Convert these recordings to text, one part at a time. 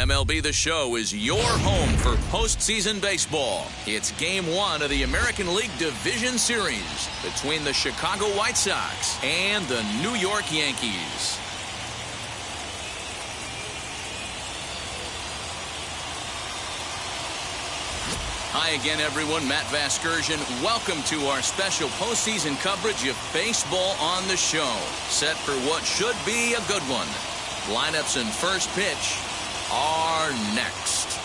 MLB The Show is your home for postseason baseball. It's Game 1 of the American League Division Series between the Chicago White Sox and the New York Yankees. Hi again, everyone. Matt Vasgersian. Welcome to our special postseason coverage of baseball on the show. Set for what should be a good one. Lineups and first pitch are next.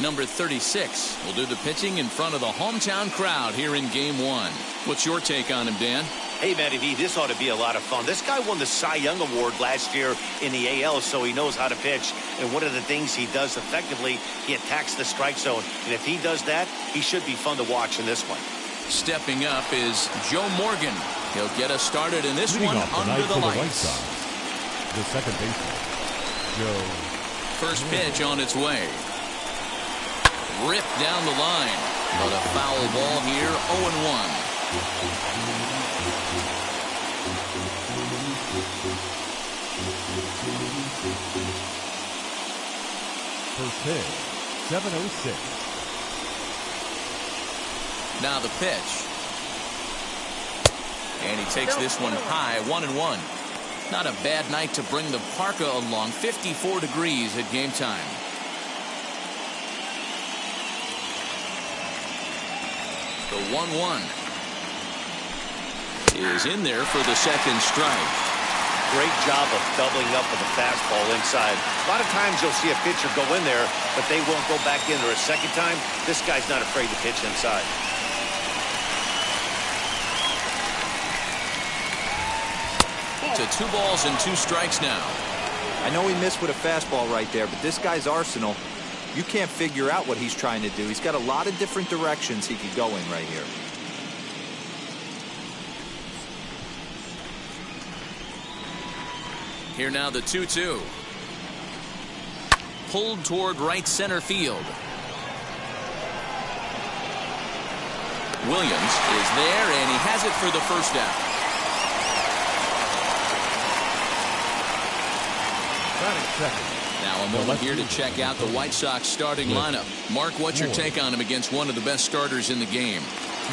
Number 36 will do the pitching in front of the hometown crowd here in Game 1. What's your take on him, Dan? Hey, Matty V, this ought to be a lot of fun. This guy won the Cy Young Award last year in the AL, so he knows how to pitch. And one of the things he does effectively, he attacks the strike zone. And if he does that, he should be fun to watch in this one. Stepping up is Joe Morgan. He'll get us started in this one under the lights. The second baseman, Joe. First pitch on its way. Ripped down the line, but a foul ball here, 0-1. First pitch, 7:06. Now the pitch. And he takes this one high, 1-1. Not a bad night to bring the parka along, 54 degrees at game time. The 1-1 is in there for the second strike. Great job of doubling up with a fastball inside. A lot of times you'll see a pitcher go in there, but they won't go back in there a second time. This guy's not afraid to pitch inside. To 2 balls and 2 strikes now. I know he missed with a fastball right there, but this guy's arsenal, you can't figure out what he's trying to do. He's got a lot of different directions he could go in right here. Here now the 2-2. Pulled toward right center field. Williams is there, and he has it for the first out. Second. Now a moment here to check out the White Sox starting lineup. Mark, what's your take on him against one of the best starters in the game?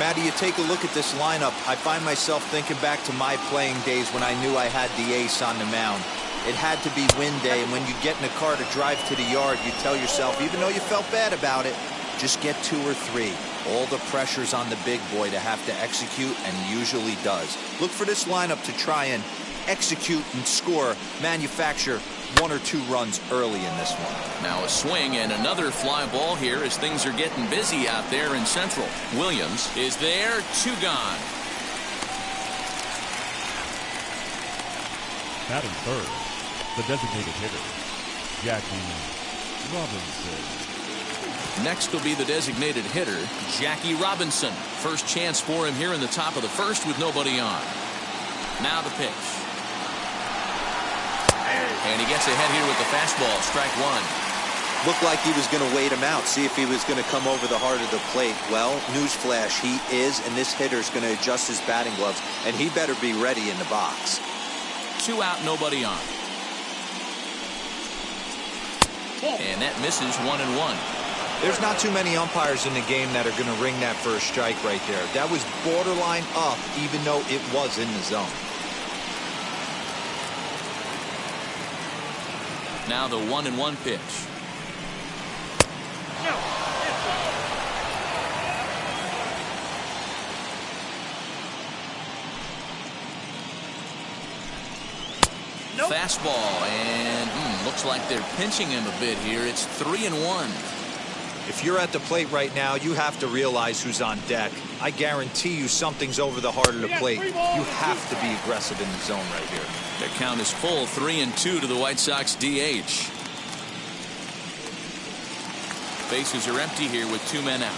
Matty, you take a look at this lineup. I find myself thinking back to my playing days when I knew I had the ace on the mound. It had to be win day, and when you get in a car to drive to the yard, you tell yourself, even though you felt bad about it, just get 2 or 3. All the pressure's on the big boy to have to execute, and he usually does. Look for this lineup to try and execute and score, manufacture 1 or 2 runs early in this one. Now a swing and another fly ball here as things are getting busy out there in Central. Williams is there, 2 gone. Batting third, the designated hitter, Jackie Robinson. Next will be the designated hitter, Jackie Robinson. First chance for him here in the top of the first with nobody on. Now the pitch. And he gets ahead here with the fastball, strike 1. Looked like he was going to wait him out, see if he was going to come over the heart of the plate. Well, newsflash, he is, and this hitter's going to adjust his batting gloves, and he better be ready in the box. 2 out, nobody on. And that misses, 1-1. There's not too many umpires in the game that are going to ring that first strike right there. That was borderline up, even though it was in the zone. Now the 1-1 pitch. Fastball, and looks like they're pinching him a bit here. It's 3-1. If you're at the plate right now, you have to realize who's on deck. I guarantee you something's over the heart of the plate. You have to be aggressive in the zone right here. The count is full, 3-2 to the White Sox DH. Bases are empty here with 2 men out.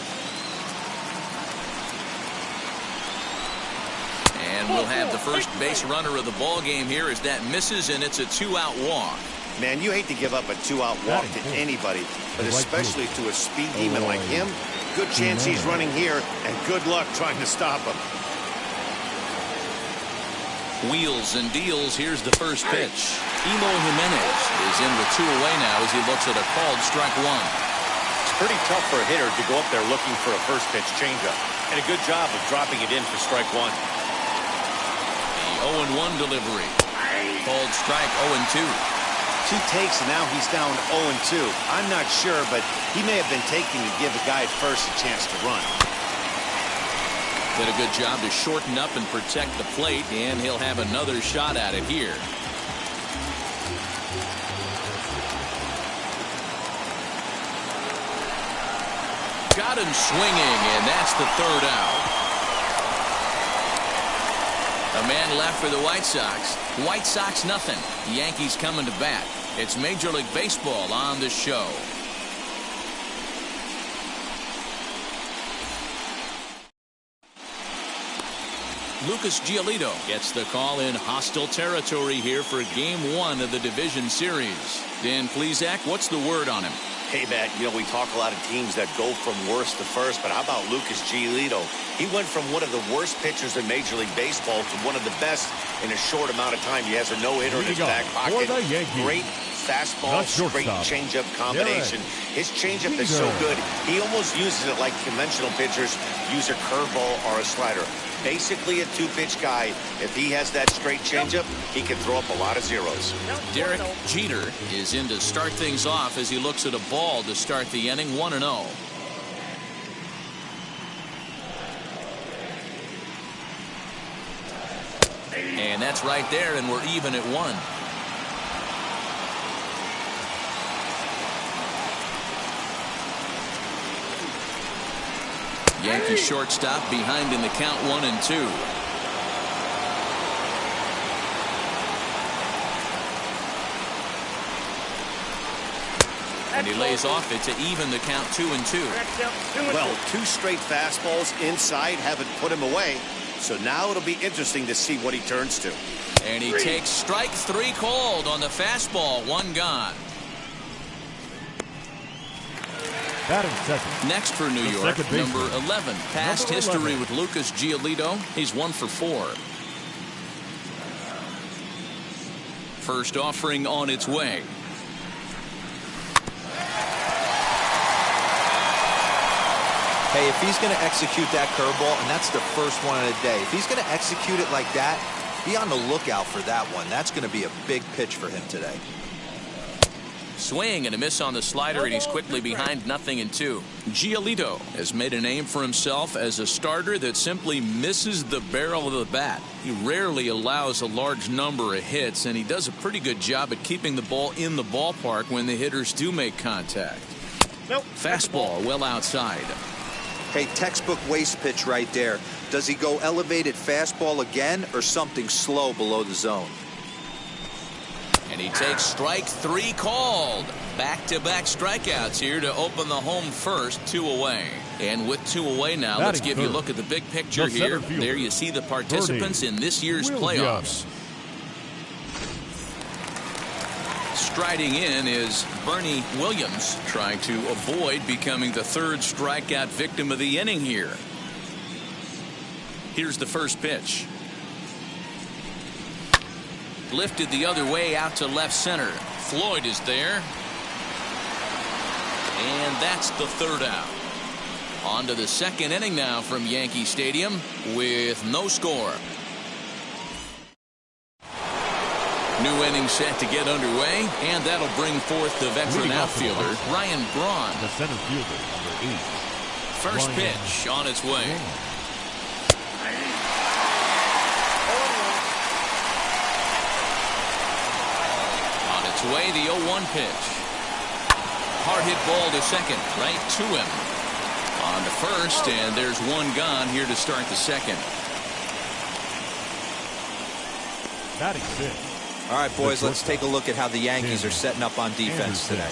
And we'll have the first base runner of the ball game here as that misses, and it's a 2-out walk. Man, you hate to give up a 2-out walk to anybody, but especially to a speed demon like him. Good chance he's running here, and good luck trying to stop him. Wheels and deals. Here's the first pitch. Emo Jimenez is in with 2 away now as he looks at a called strike 1. It's pretty tough for a hitter to go up there looking for a first pitch changeup, and a good job of dropping it in for strike 1. The 0-1 delivery. Called strike 0-2. 2 takes, and now he's down 0-2. I'm not sure, but he may have been taking to give the guy at first a chance to run. Did a good job to shorten up and protect the plate, and he'll have another shot at it here. Got him swinging, and that's the 3rd out. A man left for the White Sox. White Sox nothing. Yankees coming to bat. It's Major League Baseball on the show. Lucas Giolito gets the call in hostile territory here for Game 1 of the division series. Dan Plesac, what's the word on him? Hey, Matt, you know, we talk a lot of teams that go from worst to first, but how about Lucas Giolito? He went from one of the worst pitchers in Major League Baseball to one of the best in a short amount of time. He has a no-hitter in his back pocket. Great fastball, straight changeup combination. His changeup is so good, he almost uses it like conventional pitchers use a curveball or a slider. Basically a 2-pitch guy. If he has that straight changeup, he can throw up a lot of zeros. Derek Jeter is in to start things off as he looks at a ball to start the inning. 1-0. And that's right there, and we're even at 1. Yankee shortstop behind in the count 1-2. And he lays off it to even the count 2-2. Well, 2 straight fastballs inside haven't put him away. So now it'll be interesting to see what he turns to. And he takes strike 3 called on the fastball. 1 gone. Next for New York, number 11. Past history with Lucas Giolito. He's 1 for 4. First offering on its way. Hey, if he's going to execute that curveball, and that's the first one of the day, if he's going to execute it like that, be on the lookout for that one. That's going to be a big pitch for him today. Swing and a miss on the slider, and he's quickly behind 0-2. Giolito has made a name for himself as a starter that simply misses the barrel of the bat. He rarely allows a large number of hits, and he does a pretty good job at keeping the ball in the ballpark when the hitters do make contact. Fastball well outside. Hey, textbook waste pitch right there. Does he go elevated fastball again or something slow below the zone? And he takes strike 3 called. Back-to-back strikeouts here to open the home first. 2 away. And with 2 away now, let's give you a look at the big picture here. There you see the participants in this year's playoffs. Striding in is Bernie Williams, trying to avoid becoming the 3rd strikeout victim of the inning here. Here's the first pitch. Lifted the other way out to left center. Floyd is there. And that's the 3rd out. On to the 2nd inning now from Yankee Stadium with no score. New inning set to get underway, and that'll bring forth the veteran outfielder, Ryan Braun. The center fielder, number 8. First pitch on its way. It's away, the 0-1 pitch. Hard hit ball to second, right to him. On to first, and there's one gone here to start the second. Batting fifth. All right, boys, let's take a look at how the Yankees are setting up on defense today.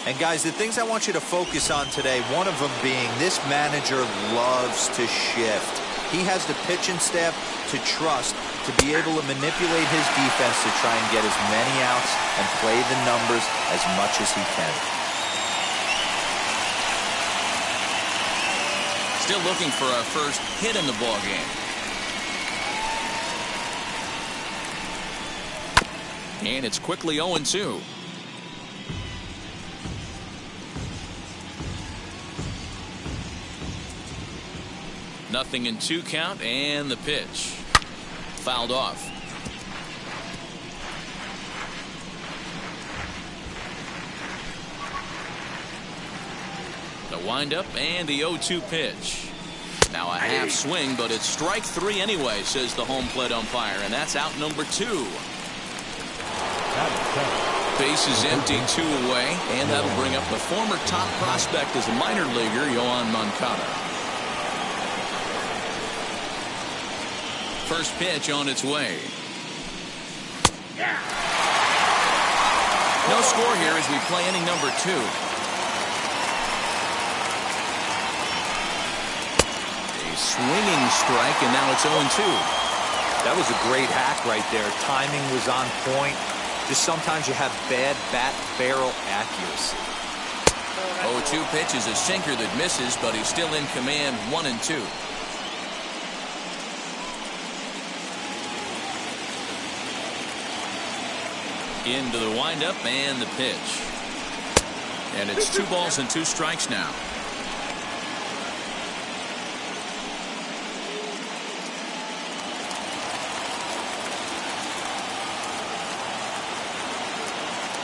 And, guys, the things I want you to focus on today, one of them being this manager loves to shift. He has the pitching staff to trust to be able to manipulate his defense to try and get as many outs and play the numbers as much as he can. Still looking for our first hit in the ball game. And it's quickly 0-2. Nothing in 2 count, and the pitch. Fouled off. The windup and the 0-2 pitch. Now a half swing, but it's strike 3 anyway, says the home plate umpire, and that's out number 2. Base is empty, 2 away, and that'll bring up the former top prospect as a minor leaguer, Yoan Moncada. First pitch on its way. No score here as we play inning number 2. A swinging strike, and now it's 0-2. That was a great hack right there. Timing was on point. Just sometimes you have bad bat barrel accuracy. 0-2 pitch is a sinker that misses, but he's still in command, 1-2. Into the windup and the pitch. And it's 2 balls and 2 strikes now.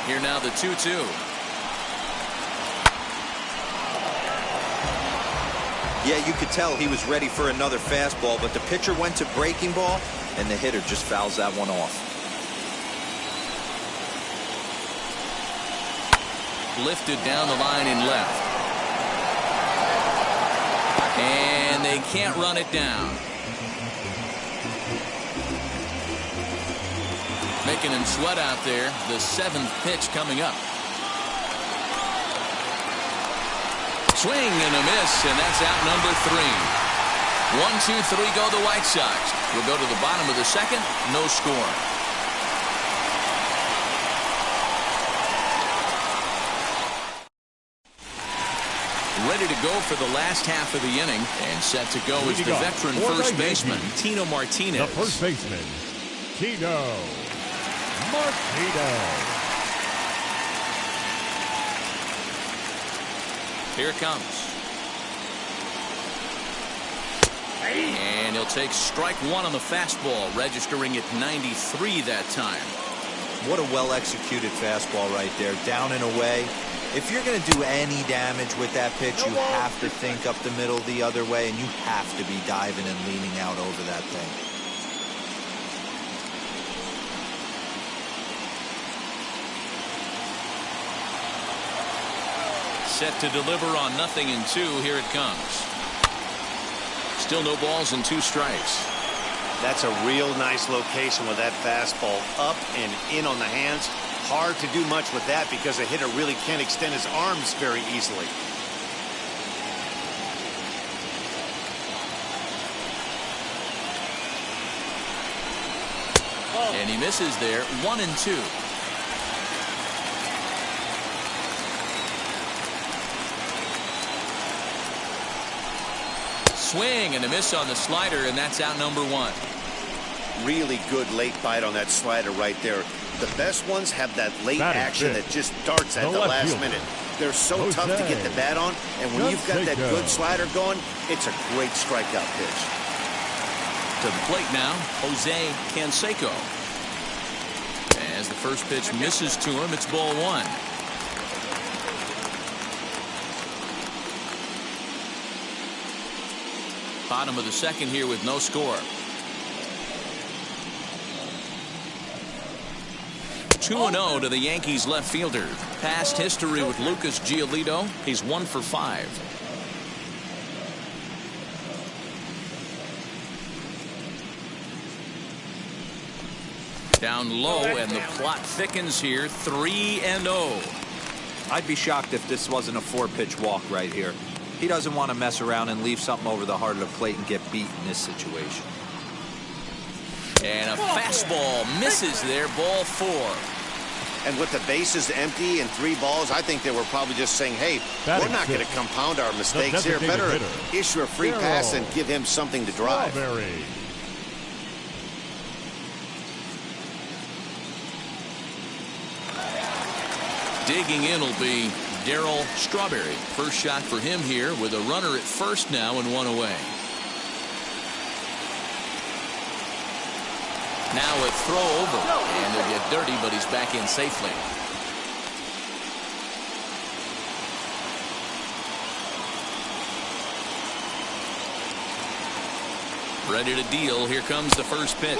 Here now the 2-2. Yeah, you could tell he was ready for another fastball, but the pitcher went to breaking ball, and the hitter just fouls that one off. Lifted down the line in left. And they can't run it down. Making him sweat out there. The 7th pitch coming up. Swing and a miss, and that's out number 3. 1-2-3 go the White Sox. We'll go to the bottom of the second. No score. Ready to go for the last half of the inning, and set to go is the veteran first baseman, Tino Martinez. The first baseman, Tino Martinez. Here it comes. And he'll take strike 1 on the fastball, registering at 93 that time. What a well-executed fastball right there, down and away. If you're going to do any damage with that pitch, you have to think up the middle the other way, and you have to be diving and leaning out over that thing. Set to deliver on 0-2. Here it comes. Still no balls and 2 strikes. That's a real nice location with that fastball up and in on the hands. Hard to do much with that because a hitter really can't extend his arms very easily. And he misses there. 1-2. Swing and a miss on the slider, and that's out number 1. Really good late bite on that slider right there. The best ones have that late action that just darts at the last minute. They're so tough to get the bat on, and when you've got that good slider going, it's a great strikeout pitch. To the plate now, Jose Canseco. As the first pitch misses to him, it's ball 1. Bottom of the second here with no score. 2-0 to the Yankees left fielder. Past history with Lucas Giolito, he's 1 for 5. Down low, and the plot thickens here. 3-0. I'd be shocked if this wasn't a 4-pitch walk right here. He doesn't want to mess around and leave something over the heart of the plate and get beat in this situation. And a fastball misses there. Ball 4. And with the bases empty and 3 balls, I think they were probably just saying, hey, we're not going to compound our mistakes here. Better issue a free pass and give him something to drive. Digging in will be Darryl Strawberry. First shot for him here with a runner at first now and 1 away. Now a throw over, and he'll get dirty, but he's back in safely. Ready to deal. Here comes the first pitch.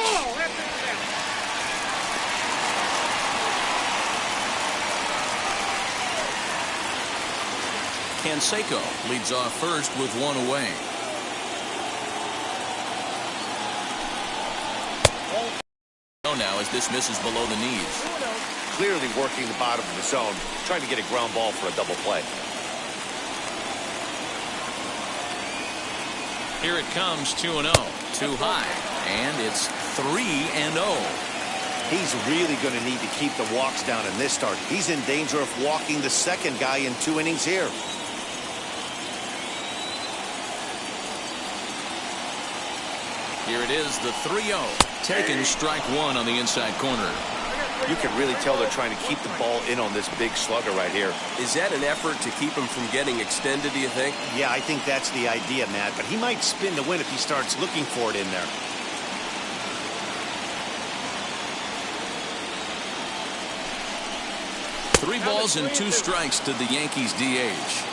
Canseco leads off first with 1 away. Now as this misses below the knees. Clearly working the bottom of the zone, trying to get a ground ball for a double play. Here it comes, 2-0. Too high, and it's 3-0. He's really going to need to keep the walks down in this start. He's in danger of walking the second guy in 2 innings here. Here it is, the 3-0. Taken, strike 1 on the inside corner. You can really tell they're trying to keep the ball in on this big slugger right here. Is that an effort to keep him from getting extended, do you think? Yeah, I think that's the idea, Matt. But he might spin to win if he starts looking for it in there. Three balls and 2 strikes to the Yankees DH.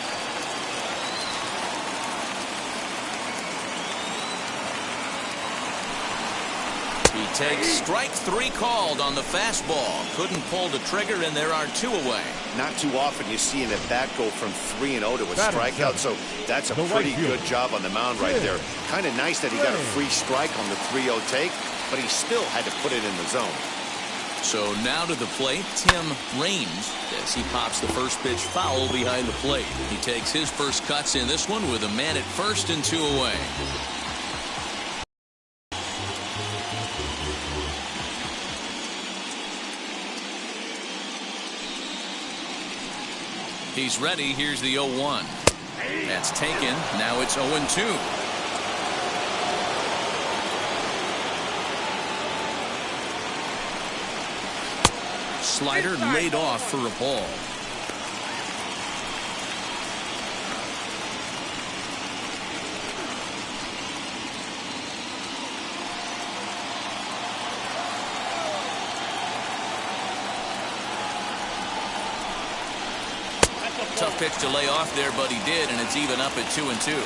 He takes strike 3 called on the fastball. Couldn't pull the trigger, and there are 2 away. Not too often you see an at-bat go from 3-0 to a strikeout, so that's a pretty good job on the mound right there. Kind of nice that he got a free strike on the 3-0 take, but he still had to put it in the zone. So now to the plate, Tim Raines, as he pops the first pitch foul behind the plate. He takes his first cuts in this one with a man at first and 2 away. He's ready. Here's the 0-1. That's taken. Now it's 0-2. Slider laid off for a ball. Tough pitch to lay off there, but he did, and it's even up at 2-2.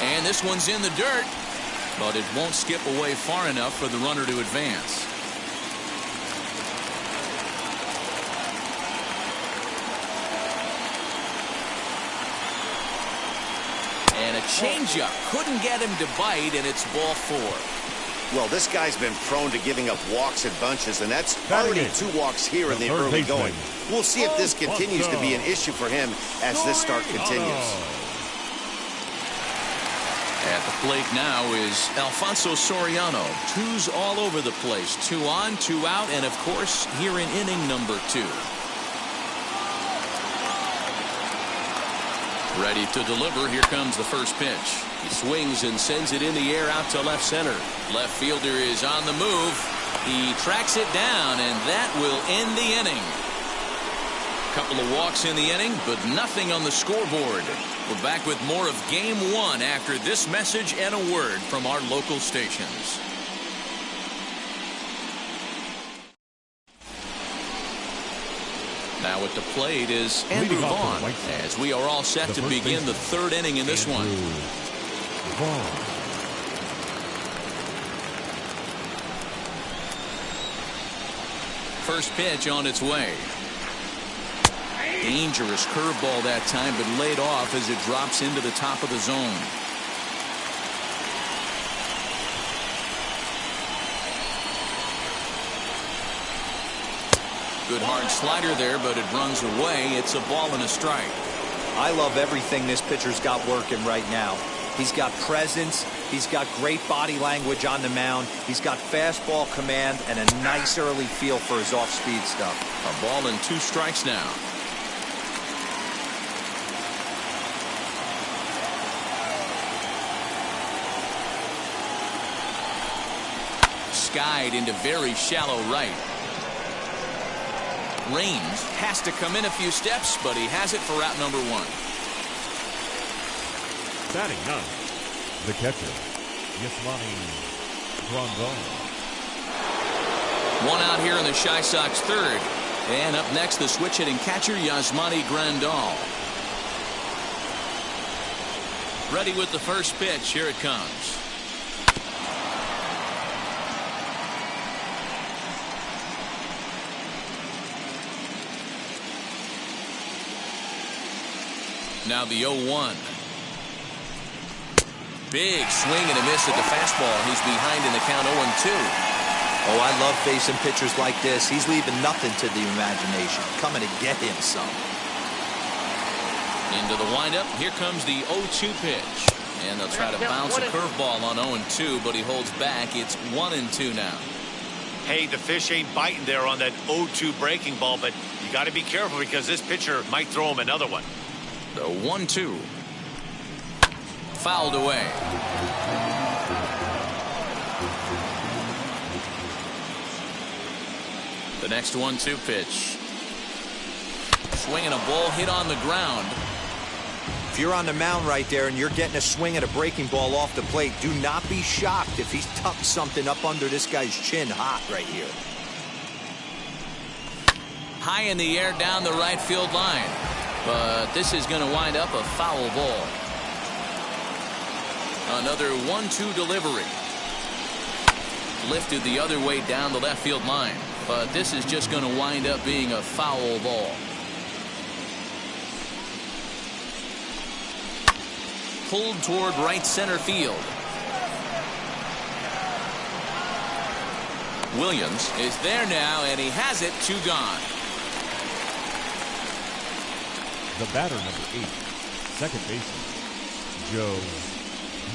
And this one's in the dirt, but it won't skip away far enough for the runner to advance. And a changeup couldn't get him to bite, and it's ball 4. Well, this guy's been prone to giving up walks in bunches, and that's already 2 walks here in the early going. We'll see if this continues to be an issue for him as this start continues. At the plate now is Alfonso Soriano. 2s all over the place. 2 on, 2 out, and of course here in inning number 2. Ready to deliver. Here comes the first pitch. He swings and sends it in the air out to left center. Left fielder is on the move. He tracks it down, and that will end the inning. Couple of walks in the inning, but nothing on the scoreboard. We're back with more of Game 1 after this message and a word from our local stations. Now at the plate is Andrew Vaughn, as we are all set to begin the 3rd inning in this one. first pitch on its way. Dangerous curveball that time, but laid off as it drops into the top of the zone. Good hard slider there, but it runs away. It's a ball and a strike. I love everything this pitcher's got working right now. He's got presence. He's got great body language on the mound. He's got fastball command and a nice early feel for his off-speed stuff. A ball and 2 strikes now. Skied into very shallow right. Range has to come in a few steps, but he has it for route number 1. Batting 9, the catcher, Yasmani Grandal. 1 out here in the Chi Sox third. And up next, the switch-hitting catcher, Yasmani Grandal. Ready with the first pitch. Here it comes. Now the 0-1. Big swing and a miss at the fastball. He's behind in the count 0-2. Oh, I love facing pitchers like this. He's leaving nothing to the imagination. Coming to get him some. Into the windup. Here comes the 0-2 pitch. And they'll try to bounce a curveball on 0-2, but he holds back. It's 1-2 now. Hey, the fish ain't biting there on that 0-2 breaking ball, but you got to be careful because this pitcher might throw him another one. The 1-2. Fouled away. The next 1-2 pitch. Swinging a ball hit on the ground. If you're on the mound right there and you're getting a swing at a breaking ball off the plate, do not be shocked if he's tucked something up under this guy's chin hot right here. High in the air down the right field line. But this is going to wind up a foul ball. Another 1-2 delivery. Lifted the other way down the left field line. But this is just going to wind up being a foul ball. Pulled toward right center field. Williams is there now, and he has it. 2 gone. The batter, number 8, second baseman, Joe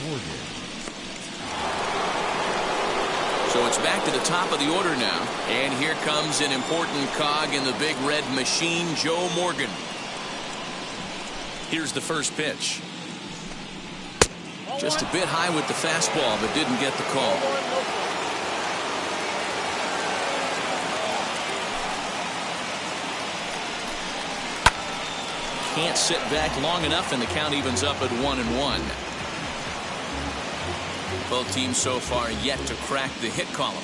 Morgan. So it's back to the top of the order now. And here comes an important cog in the big red machine, Joe Morgan. Here's the first pitch. Just a bit high with the fastball, but didn't get the call. Can't sit back long enough, and the count evens up at 1-1. Both teams so far yet to crack the hit column.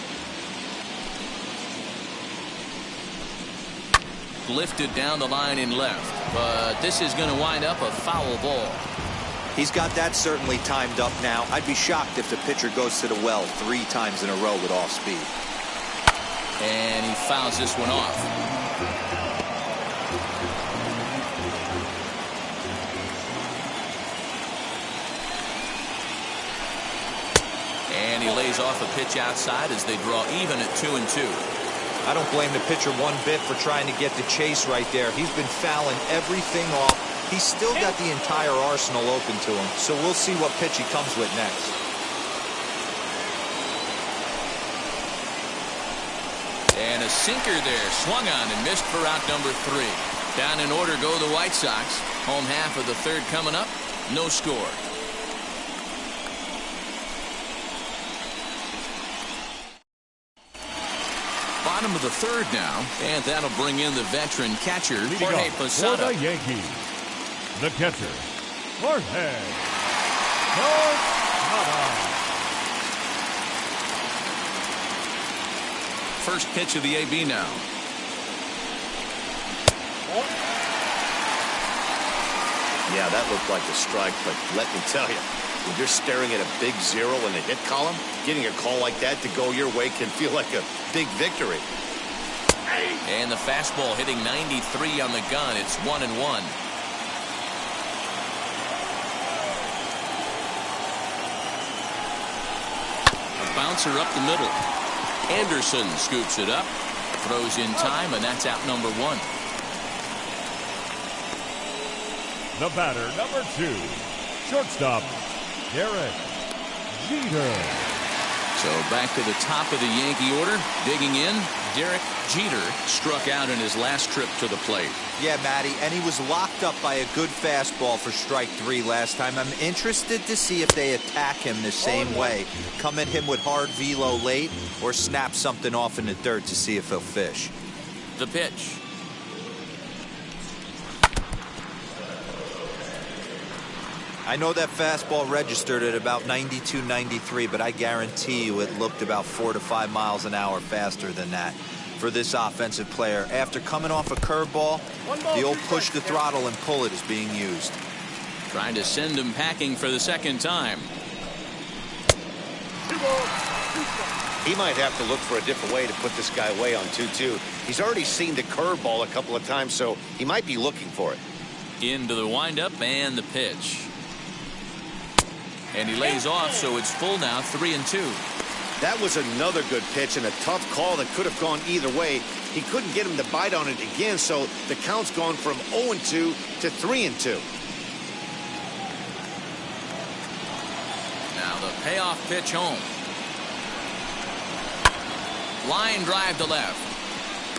Lifted down the line in left, but this is going to wind up a foul ball. He's got that certainly timed up now. I'd be shocked if the pitcher goes to the well 3 times in a row with off speed. And he fouls this one off. And he lays off a pitch outside as they draw even at 2-2. I don't blame the pitcher one bit for trying to get the chase right there. He's been fouling everything off. He's still got the entire arsenal open to him, so we'll see what pitch he comes with next. And a sinker there, swung on and missed for out number 3. Down in order go the White Sox. Home half of the third coming up. No score. Bottom of the third now, and that'll bring in the veteran catcher, Jorge Posada. For the Yankees, the catcher, Jorge Posada. First pitch of the AB now. Yeah, that looked like a strike, but let me tell you, when you're staring at a big 0 in the hit column, getting a call like that to go your way can feel like a big victory. And the fastball hitting 93 on the gun. It's 1-1. A bouncer up the middle. Anderson scoops it up, throws in time, and that's out number 1. The batter, number 2, shortstop, Derek Jeter. So back to the top of the Yankee order. Digging in, Derek Jeter struck out in his last trip to the plate. Yeah, Matty, and he was locked up by a good fastball for strike 3 last time. I'm interested to see if they attack him the same way. Come at him with hard velo late or snap something off in the dirt to see if he'll fish. The pitch. I know that fastball registered at about 92, 93, but I guarantee you it looked about 4 to 5 miles an hour faster than that for this offensive player. After coming off a curveball, the old push the throttle and pull it is being used. Trying to send him packing for the second time. He might have to look for a different way to put this guy away on 2-2. He's already seen the curveball a couple of times, so he might be looking for it. Into the windup and the pitch. And he lays off, so it's full now, 3-2. That was another good pitch and a tough call that could have gone either way. He couldn't get him to bite on it again, so the count's gone from 0-2 to 3-2. Now the payoff pitch home. Line drive to left.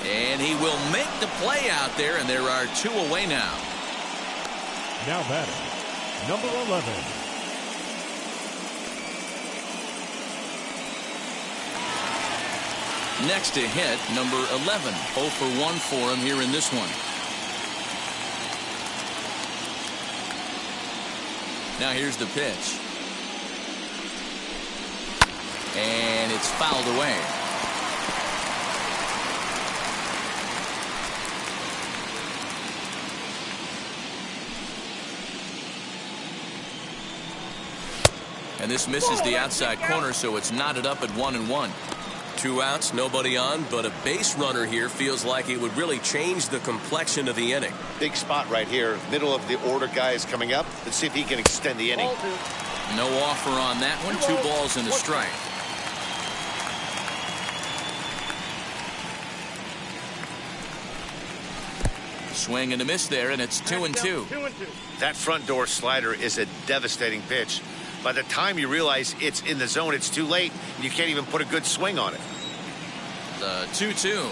And he will make the play out there, and there are 2 away now. Now batting, number 11. Next to hit, number 11. 0 for 1 for him here in this one. Now here's the pitch. And it's fouled away. And this misses the outside corner, so it's knotted up at 1-1. 2 outs, nobody on, but a base runner here feels like it would really change the complexion of the inning. Big spot right here. Middle of the order guy is coming up. Let's see if he can extend the inning. No offer on that one. 2 balls and a strike. Swing and a miss there, and it's 2-2. That front door slider is a devastating pitch. By the time you realize it's in the zone, it's too late, and you can't even put a good swing on it. The 2-2.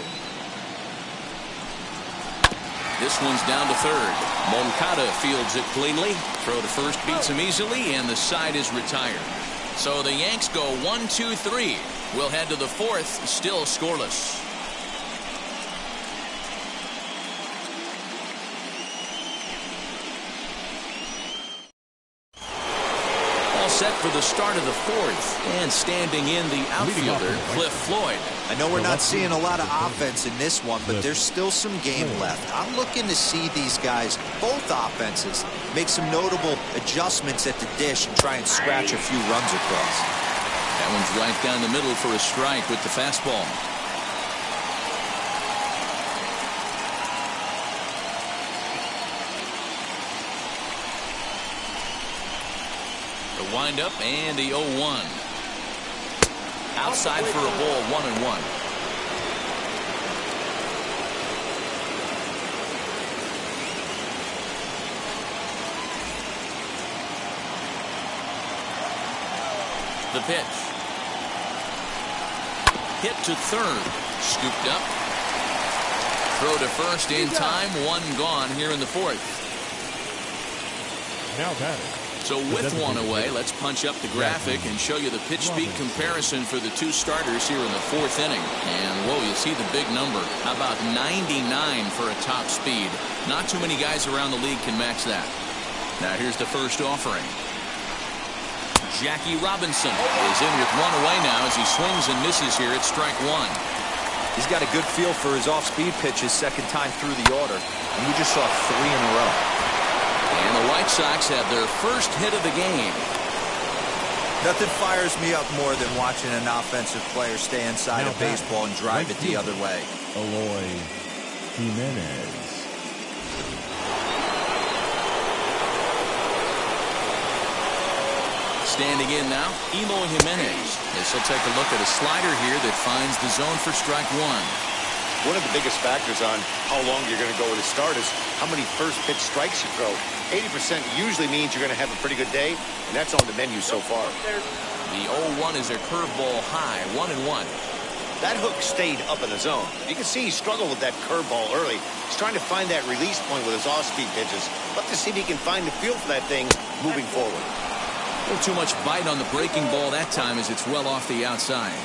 This one's down to third. Moncada fields it cleanly. Throw to first beats him easily, and the side is retired. So the Yanks go 1-2-3. We'll head to the 4th, still scoreless. Set for the start of the 4th, and standing in the outfielder, Cliff Floyd. I know we're not seeing a lot of offense in this one, but there's still some game left. I'm looking to see these guys, both offenses, make some notable adjustments at the dish and try and scratch a few runs across. That one's right down the middle for a strike with the fastball. Wind up and the 0-1. Outside for a ball, 1-1. The pitch. Hit to third. Scooped up. Throw to first in time. 1 gone here in the 4th. Now batting. So with 1 away, let's punch up the graphic and show you the pitch speed comparison for the 2 starters here in the 4th inning. And whoa, you see the big number. How about 99 for a top speed? Not too many guys around the league can match that. Now here's the first offering. Jackie Robinson is in with 1 away now as he swings and misses here at strike 1. He's got a good feel for his off-speed pitches second time through the order, and we just saw 3 in a row. And the White Sox have their first hit of the game. Nothing fires me up more than watching an offensive player stay inside of baseball and drive it the other way. Eloy Jimenez. Standing in now, Eloy Jimenez. This will take a look at a slider here that finds the zone for strike one. One of the biggest factors on how long you're going to go with a start is how many first pitch strikes you throw. 80% usually means you're going to have a pretty good day, and that's on the menu so far. The 0-1 is a curveball high, 1-1. That hook stayed up in the zone. You can see he struggled with that curveball early. He's trying to find that release point with his off-speed pitches. Love to see if he can find the feel for that thing moving forward. A little too much bite on the breaking ball that time as it's well off the outside.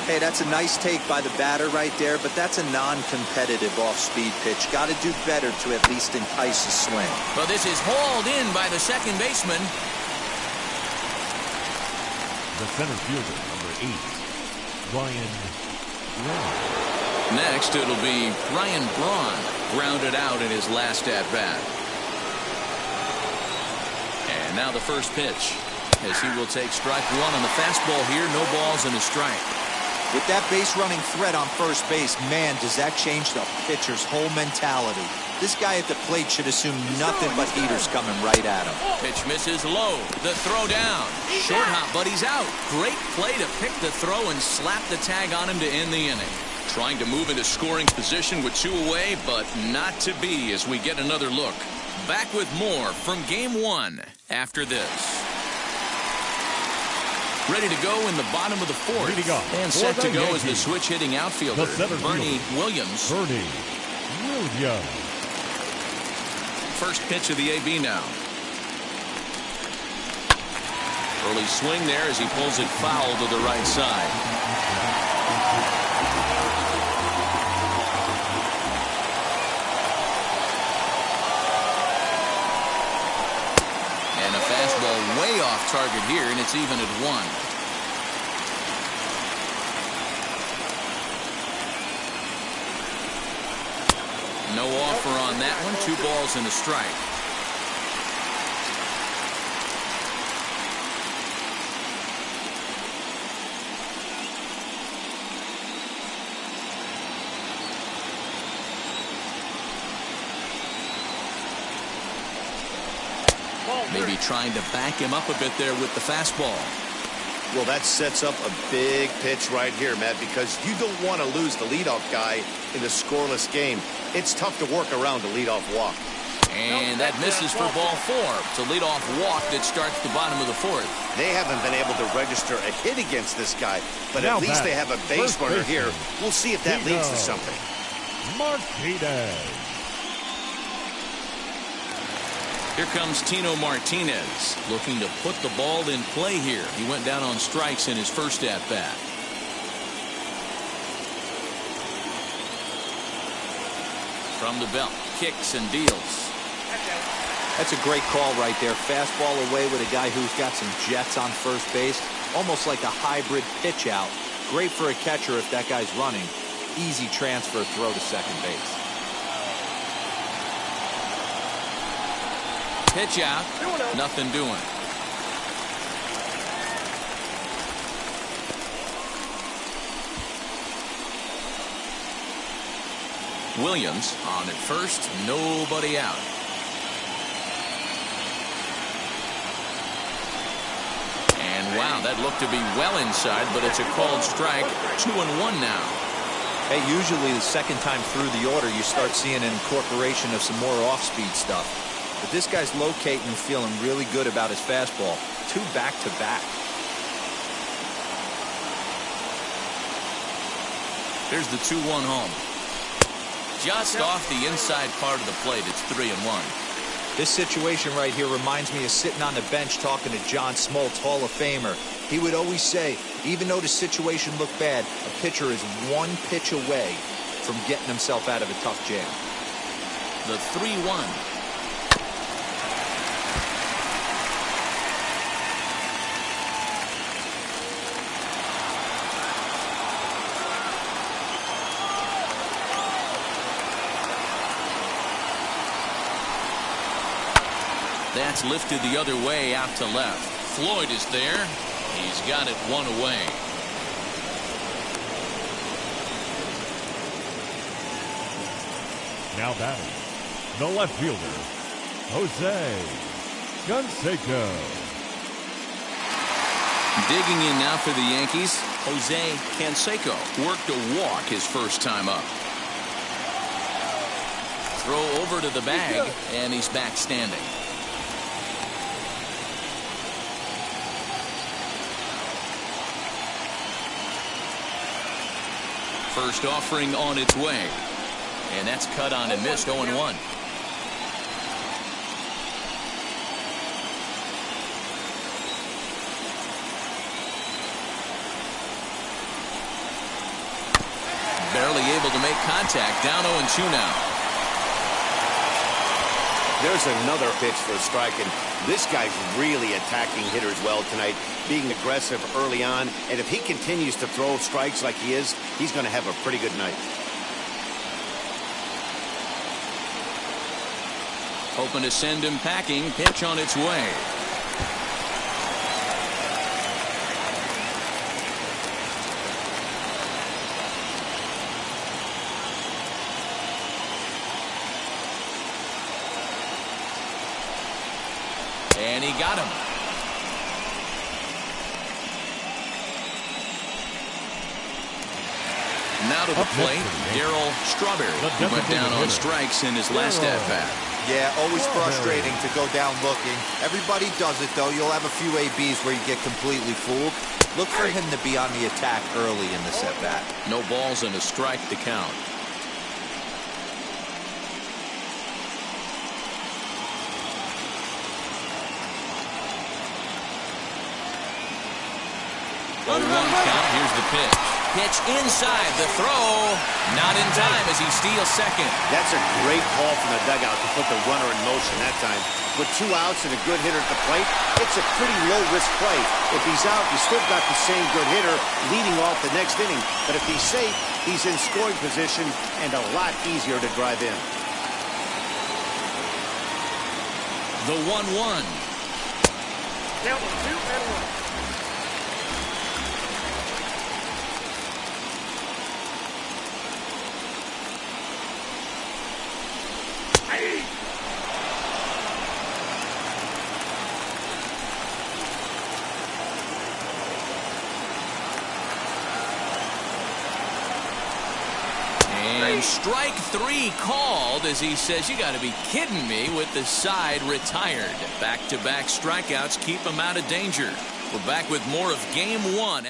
Hey, that's a nice take by the batter right there, but that's a non-competitive off-speed pitch. Got to do better to at least entice a swing. But this is hauled in by the second baseman. The center fielder, number 8, Ryan Braun. Next, it'll be Ryan Braun, grounded out in his last at-bat. And now the first pitch, as he will take strike one on the fastball here. No balls and a strike. With that base-running threat on first base, man, does that change the pitcher's whole mentality. This guy at the plate should assume nothing but heaters coming right at him. Pitch misses low. The throw down. Short hop, but he's out. Great play to pick the throw and slap the tag on him to end the inning. Trying to move into scoring position with 2 away, but not to be as we get another look. Back with more from Game 1 after this. Ready to go in the bottom of the fourth. Ready to go. And set to go Yankees, as the switch-hitting outfielder, Bernie Williams. Bernie Williams. First pitch of the AB now. Early swing there as he pulls it foul to the right side. And a fastball way off target here, and it's even at 1. No offer on that one. 2 balls and a strike. Maybe trying to back him up a bit there with the fastball. Well, that sets up a big pitch right here, Matt, because you don't want to lose the leadoff guy in a scoreless game. It's tough to work around a leadoff walk. And that misses for ball 4. It's a leadoff walk that starts the bottom of the fourth. They haven't been able to register a hit against this guy, but Now at least back, they have a base first runner baseman, here. We'll see if that leads to Tino something. Martinez. Here comes Tino Martinez, looking to put the ball in play here. He went down on strikes in his first at-bat. From the belt, kicks and deals. That's a great call right there. Fastball away with a guy who's got some jets on first base. Almost like a hybrid pitch out. Great for a catcher if that guy's running. Easy transfer throw to second base. Pitch out. Nothing doing. Williams on at first. Nobody out. And wow, that looked to be well inside, but it's a called strike. 2-1 now. Hey, usually the second time through the order, you start seeing an incorporation of some more off-speed stuff. But this guy's locating and feeling really good about his fastball. 2 back-to-back. Here's the 2-1 home. Just off the inside part of the plate. It's 3-1. This situation right here reminds me of sitting on the bench talking to John Smoltz, Hall of Famer. He would always say, even though the situation looked bad, a pitcher is 1 pitch away from getting himself out of a tough jam. The 3-1. That's lifted the other way out to left. Floyd is there. He's got it 1 away. Now batting, the left fielder, Jose Canseco. Digging in now for the Yankees, Jose Canseco worked a walk his first time up. Throw over to the bag, and he's back standing. First offering on its way. And that's cut on and missed. 0-1. Barely able to make contact. Down 0-2 now. There's another pitch for a strike, and this guy's really attacking hitters well tonight, being aggressive early on, and if he continues to throw strikes like he is, he's going to have a pretty good night. Hoping to send him packing. Pitch on its way. And he got him. Now to the plate, Darryl Strawberry, who went down on strikes in his last at-bat. Yeah, always frustrating to go down looking. Everybody does it, though. You'll have a few ABs where you get completely fooled. Look for him to be on the attack early in this at-bat. No balls and a strike to count. Oh, 1 count. Here's the pitch. Pitch inside. The throw. Not in time as he steals second. That's a great call from the dugout to put the runner in motion that time. With 2 outs and a good hitter at the plate, it's a pretty low-risk play. If he's out, you still got the same good hitter leading off the next inning. But if he's safe, he's in scoring position and a lot easier to drive in. The 1-1. Count 2-1. And strike 3 called as he says, you got to be kidding me, with the side retired. Back-to-back strikeouts keep him out of danger. We're back with more of Game 1.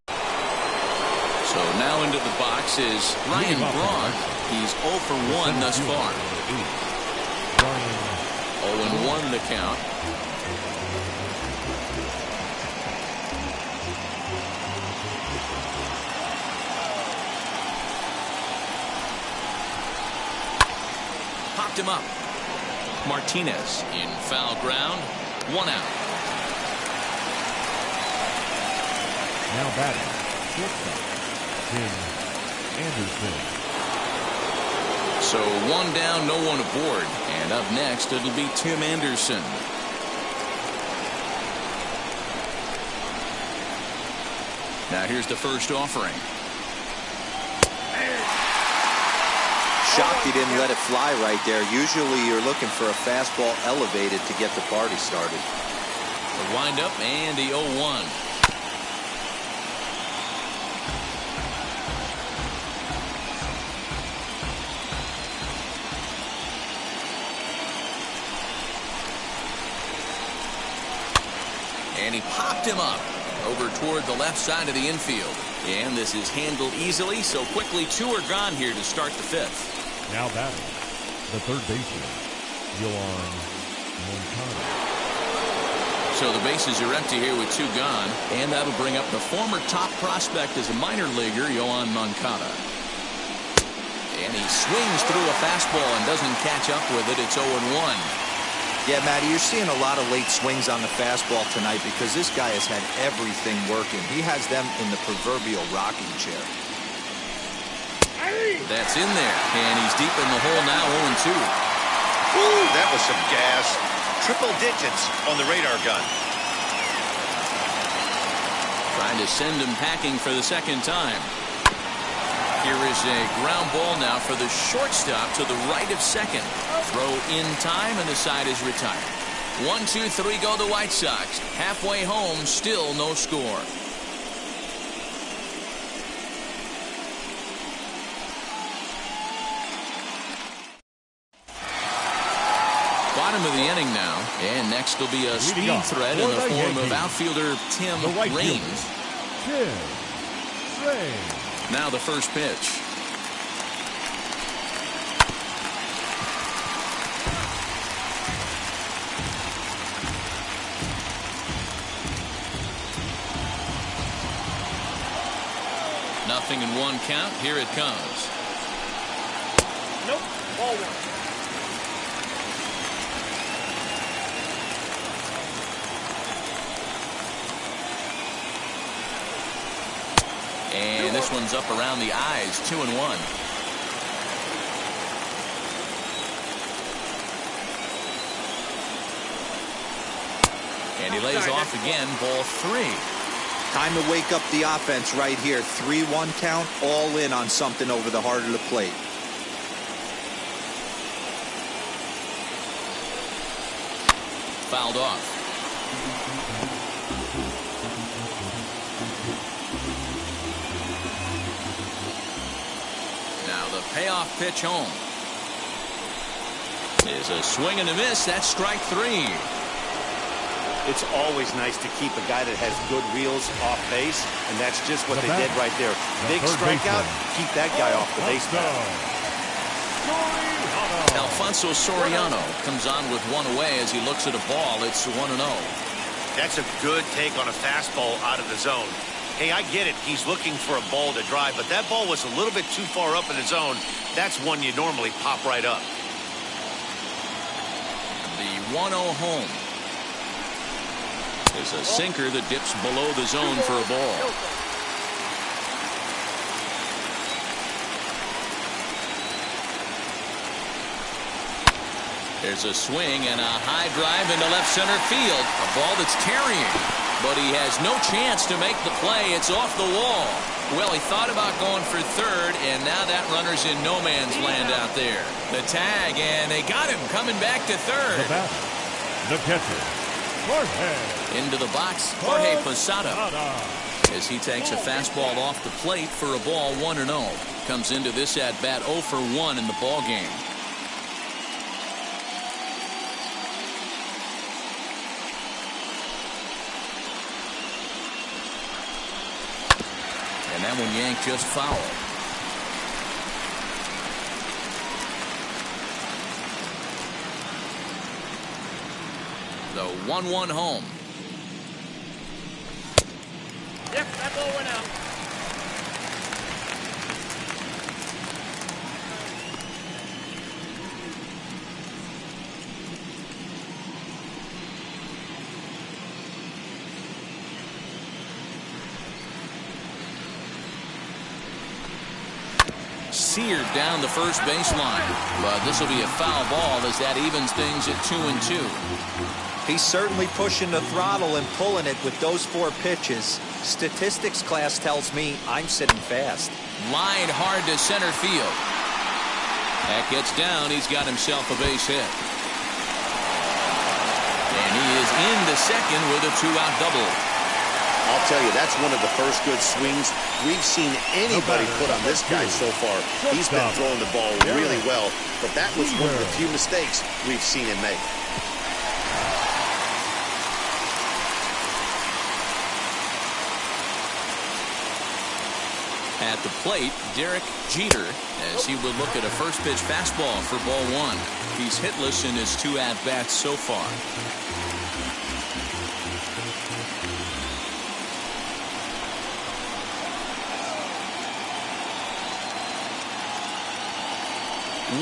So now into the box is Ryan Braun. He's 0 for 1 thus far. 0-1 the count. Popped him up. Martinez in foul ground. 1 out. Now batting, shortstop, Tim Anderson. So 1 down, no one aboard. And up next, it'll be Tim Anderson. Now here's the first offering. Shocked he didn't let it fly right there. Usually you're looking for a fastball elevated to get the party started. The windup and the 0-1. And he popped him up over toward the left side of the infield. And this is handled easily, so quickly 2 are gone here to start the 5th. Now batting, the third baseman, Moncada. So the bases are empty here with 2 gone, and that'll bring up the former top prospect as a minor leaguer, Yoan Moncada. And he swings through a fastball and doesn't catch up with it. It's 0-1. Yeah, Matty, you're seeing a lot of late swings on the fastball tonight because this guy has had everything working. He has them in the proverbial rocking chair. That's in there, and he's deep in the hole now, 0-2. Ooh, that was some gas. Triple digits on the radar gun. Trying to send him packing for the second time. Here is a ground ball now for the shortstop to the right of second. Throw in time, and the side is retired. 1-2-3 go the White Sox. Halfway home, still no score. Bottom of the inning now, and next will be a speed threat in the form of outfielder Tim Raines. Now the first pitch. Nothing in one count. Here it comes. Nope. Ball one. And this one's up around the eyes. 2-1. And he lays off again. Ball 3. Time to wake up the offense right here. 3-1 count, all in on something over the heart of the plate. Fouled off. Now the payoff pitch home. Is a swing and a miss. That's strike 3. It's always nice to keep a guy that has good wheels off base, and that's just what they did right there. Big strikeout, keep that guy off the base path. Alfonso Soriano comes on with one away as he looks at a ball. It's 1-0. That's a good take on a fastball out of the zone. Hey, I get it. He's looking for a ball to drive, but that ball was a little bit too far up in the zone. That's one you normally pop right up. The 1-0 home. Is a sinker that dips below the zone for a ball. There's a swing and a high drive into left center field. A ball that's carrying, but he has no chance to make the play. It's off the wall. Well, he thought about going for third, and now that runner's in no man's land out there. The tag, and they got him coming back to third. The catcher. Into the box, Jorge Posada, as he takes a fastball off the plate for a ball. 1-0. Comes into this at bat 0 for 1 in the ball game. And that one yanked just foul. The 1-1 home. Yep, that ball went out. Seared down the first baseline, but this will be a foul ball as that evens things at 2-2. He's certainly pushing the throttle and pulling it with those 4 pitches. Statistics class tells me I'm sitting fast. Lined hard to center field. That gets down. He's got himself a base hit. And he is into second with a 2-out double. I'll tell you, that's one of the first good swings we've seen anybody put on this guy so far. He's been throwing the ball really well, but that was one of the few mistakes we've seen him make. At the plate, Derek Jeter, as he would look at a first pitch fastball for ball 1. He's hitless in his 2 at-bats so far.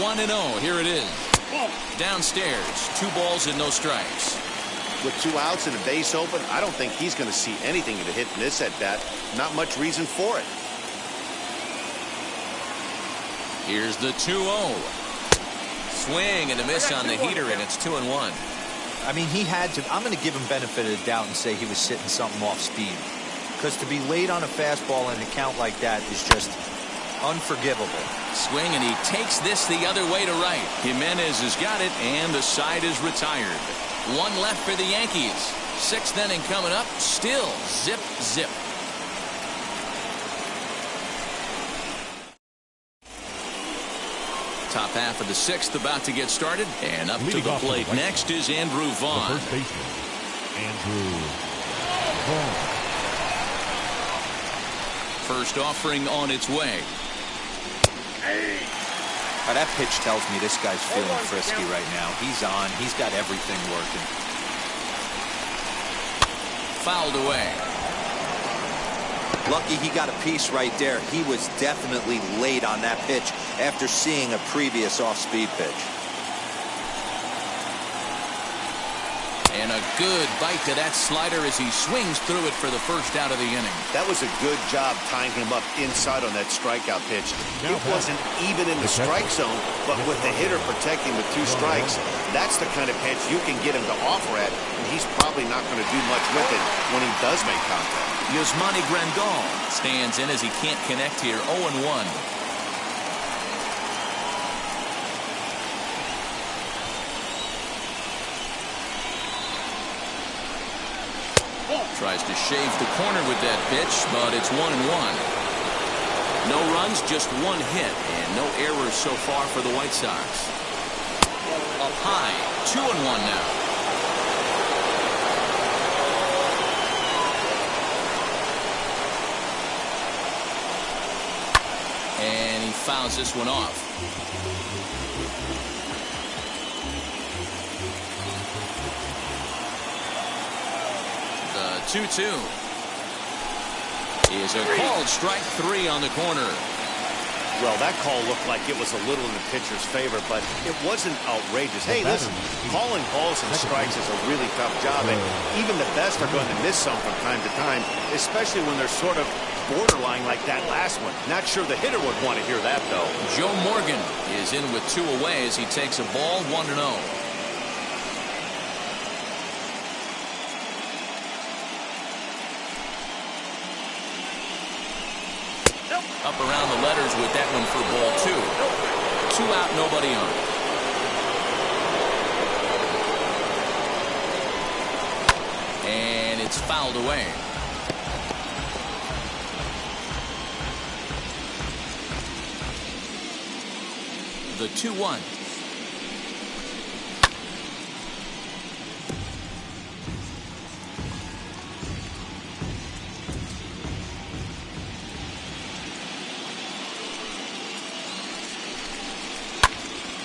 One and 0. Here it is. Downstairs, 2 balls and no strikes. With 2 outs and a base open, I don't think he's going to see anything of a hit in this at bat. Not much reason for it. Here's the 2-0. Swing and a miss on the heater, and it's 2-1. I mean, he had to. I'm going to give him benefit of the doubt and say he was sitting something off speed. Because to be late on a fastball and a count like that is just, Unforgivable. Swing, and he takes this the other way to right. Jimenez has got it, and the side is retired. One left for the Yankees. Sixth inning coming up. Still zip, zip. Top half of the sixth about to get started. And up to the plate next is Andrew Vaughn. The first baseman, Andrew Vaughn. First offering on its way. That pitch tells me this guy's feeling frisky right now. He's on. He's got everything working. Fouled away. Lucky he got a piece right there. He was definitely late on that pitch after seeing a previous off-speed pitch. And a good bite to that slider as he swings through it for the first out of the inning. That was a good job tying him up inside on that strikeout pitch. It wasn't even in the strike zone, but with the hitter protecting with 2 strikes, that's the kind of pitch you can get him to offer at, and he's probably not going to do much with it when he does make contact. Yasmani Grandal stands in as he can't connect here. 0-1. Tries to shave the corner with that pitch, but it's 1-1. No runs, just 1 hit, and no errors so far for the White Sox. Up high, 2-1 now. And he fouls this one off. The 2-2 is a called strike 3 on the corner. Well, that call looked like it was a little in the pitcher's favor, but it wasn't outrageous. Hey, listen, calling balls and strikes is a really tough job, and even the best are going to miss some from time to time, especially when they're sort of borderline like that last one. Not sure the hitter would want to hear that, though. Joe Morgan is in with 2 away as he takes a ball 1-0. Up around the letters with that one for ball 2. 2 out, nobody on. And it's fouled away. The 2-1.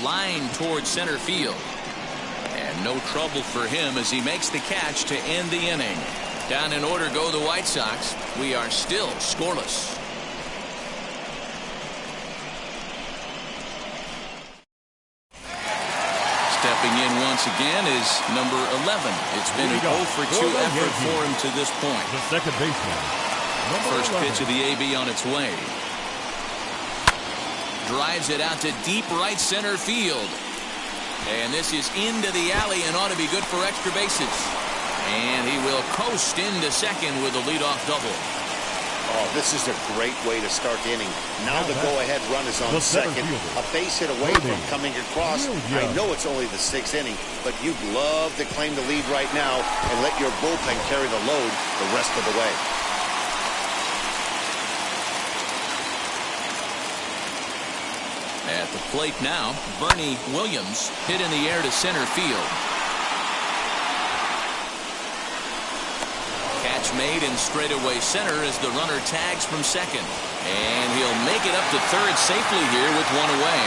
Line towards center field. And no trouble for him as he makes the catch to end the inning. Down in order go the White Sox. We are still scoreless. Stepping in once again is number 11. It's been an 0-for-2 effort for him to this point. The second baseman, First pitch of the AB on its way. Drives it out to deep right center field. And this is into the alley and ought to be good for extra bases. And he will coast into second with a leadoff double. Oh, this is a great way to start the inning. Now the go-ahead run is on second. A base hit away from coming across. I know it's only the 6th inning, but you'd love to claim the lead right now and let your bullpen carry the load the rest of the way. At the plate now, Bernie Williams hit in the air to center field. Catch made in straightaway center as the runner tags from second. And he'll make it up to third safely here with 1 away.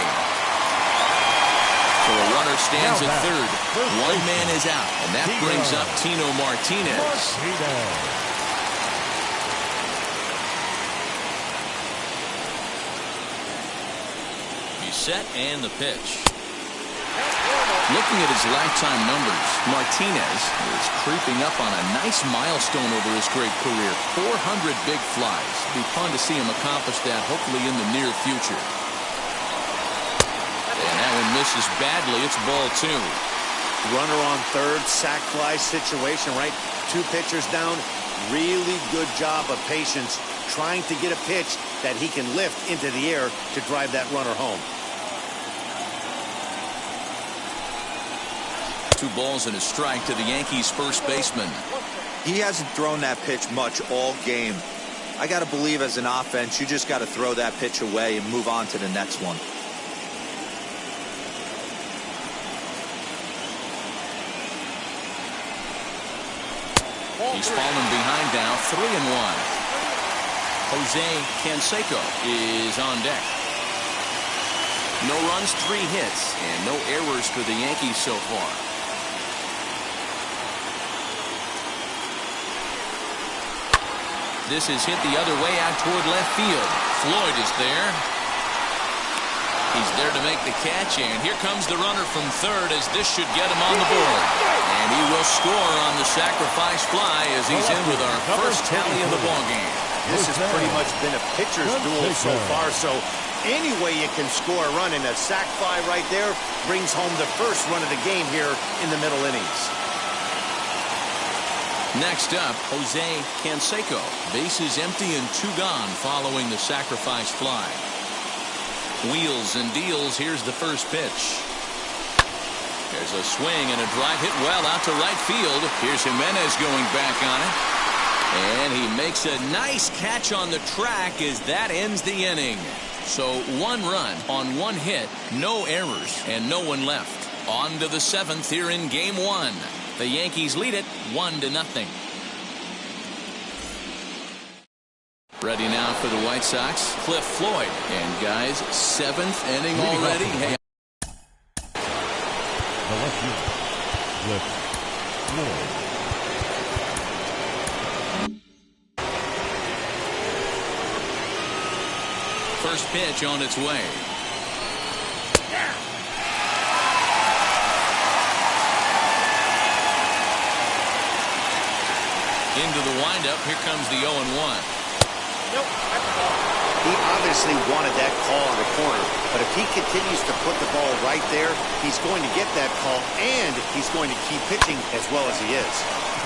So a runner stands at third. 1 man is out, and that brings up Tino Martinez. Set and the pitch. Looking at his lifetime numbers, Martinez is creeping up on a nice milestone over his great career. 400 big flies. It'll be fun to see him accomplish that, hopefully in the near future. And that one misses badly. It's ball 2. Runner on third, sac fly situation, right? 2 pitchers down. Really good job of patience trying to get a pitch that he can lift into the air to drive that runner home. 2 balls and a strike to the Yankees first baseman. He hasn't thrown that pitch much all game. I got to believe as an offense, you just got to throw that pitch away and move on to the next one. He's fallen behind now, 3-1. Jose Canseco is on deck. No runs, 3 hits, and no errors for the Yankees so far. This is hit the other way out toward left field. Floyd is there. He's there to make the catch, and here comes the runner from third as this should get him on the board. And he will score on the sacrifice fly as he's in with our first tally of the ballgame. This has pretty much been a pitcher's duel so far, so any way you can score a run, in a sac fly right there brings home the first run of the game here in the middle innings. Next up, Jose Canseco. Bases empty and 2 gone following the sacrifice fly. Wheels and deals. Here's the first pitch. There's a swing and a drive hit well out to right field. Here's Jimenez going back on it. And he makes a nice catch on the track as that ends the inning. So 1 run on 1 hit, no errors, and no one left. On to the 7th here in Game 1. The Yankees lead it 1-0. Ready now for the White Sox, Cliff Floyd. And guys, 7th inning already. Hey. The left fielder, Cliff Floyd. First pitch on its way. Into the windup. Here comes the 0-1. Nope, that's a ball. He obviously wanted that call in the corner, but if he continues to put the ball right there, he's going to get that call, and he's going to keep pitching as well as he is.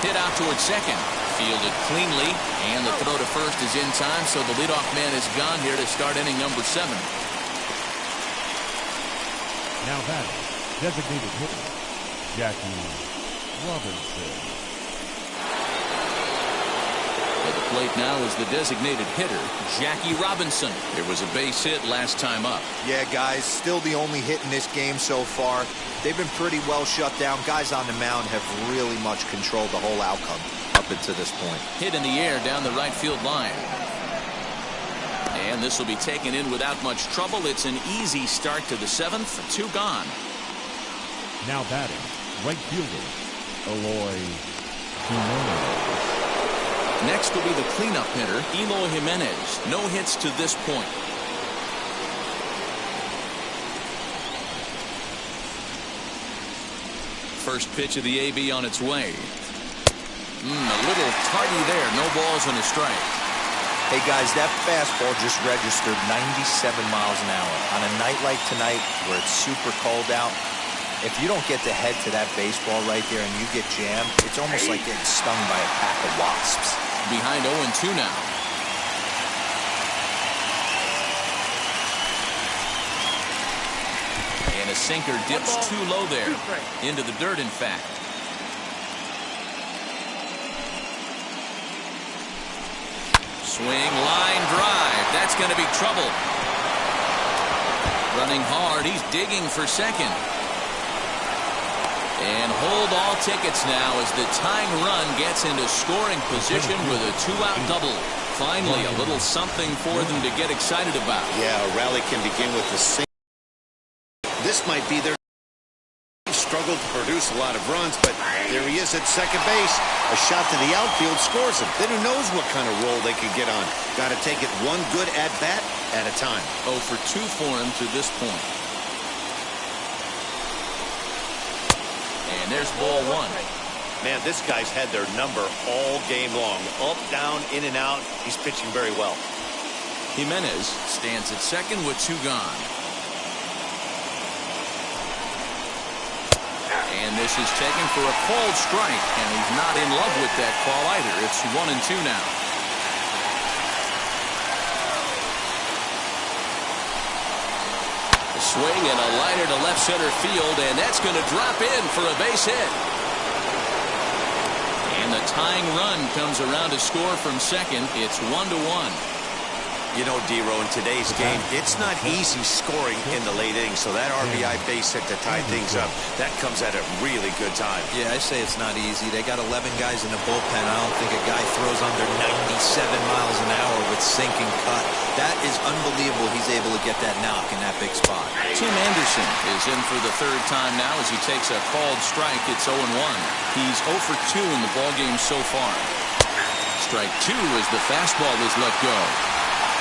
Hit out towards second. Fielded cleanly, and the throw to first is in time, so the leadoff man is gone here to start inning number 7. Now batting, designated hitter, Jackie Robinson. At the plate now is the designated hitter, Jackie Robinson. There was a base hit last time up. Yeah, guys, still the only hit in this game so far. They've been pretty well shut down. Guys on the mound have really much controlled the whole outcome up until this point. Hit in the air down the right field line. And this will be taken in without much trouble. It's an easy start to the 7th. 2 gone. Now batting, right fielder, Eloy Jimenez. Next will be the cleanup hitter, Eloy Jimenez. No hits to this point. First pitch of the AB on its way. A little tardy there. No balls and a strike. Hey, guys, that fastball just registered 97 miles an hour. On a night like tonight where it's super cold out, if you don't get the head to that baseball right there and you get jammed, it's almost like getting stung by a pack of wasps. Behind 0-2 now. And a sinker dips too low there. Into the dirt, in fact. Swing, line drive. That's going to be trouble. Running hard. He's digging for second. And hold all tickets now as the tying run gets into scoring position with a 2-out double. Finally, a little something for them to get excited about. Yeah, a rally can begin with the same. This might be their. Struggled to produce a lot of runs, but there he is at second base. A shot to the outfield scores him. Then who knows what kind of roll they could get on. Got to take it one good at-bat at a time. 0 for 2 for him to this point. And there's ball 1. Man, this guy's had their number all game long. Up, down, in and out. He's pitching very well. Jimenez stands at second with 2 gone. And this is taken for a called strike, and he's not in love with that call either. It's 1-2 now. swing and a liner to left center field, and that's going to drop in for a base hit. And the tying run comes around to score from second. It's 1-1. You know, D-Row, in today's game, it's not easy scoring in the late innings, so that RBI base hit to tie things up, that comes at a really good time. Yeah, I say it's not easy. They got 11 guys in the bullpen. I don't think a guy throws under 97 miles an hour with sinking cut. That is unbelievable he's able to get that knock in that big spot. Tim Anderson is in for the third time now as he takes a called strike. It's 0-1. He's 0 for 2 in the ballgame so far. Strike 2 as the fastball is let go.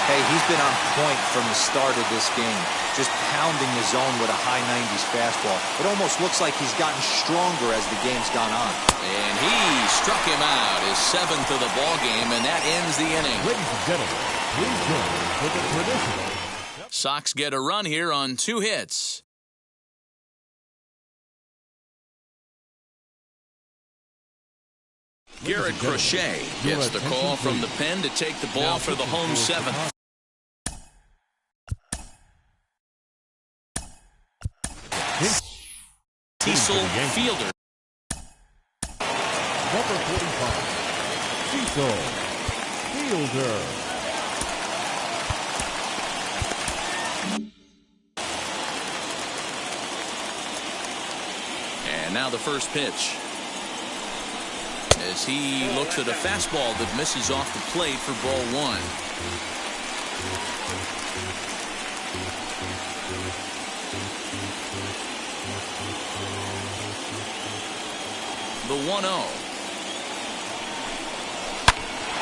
Hey, he's been on point from the start of this game, just pounding the zone with a high 90s fastball. It almost looks like he's gotten stronger as the game's gone on. And he struck him out, his 7th of the ball game, and that ends the inning. Ladies and gentlemen, please join us for the traditional. Sox get a run here on 2 hits. Garrett Crochet gets the call from the pen to take the ball for the home 7th. Cecil Fielder. Number 45, Cecil Fielder. And now the first pitch. As he looks at a fastball that misses off the plate for ball 1. The 1-0.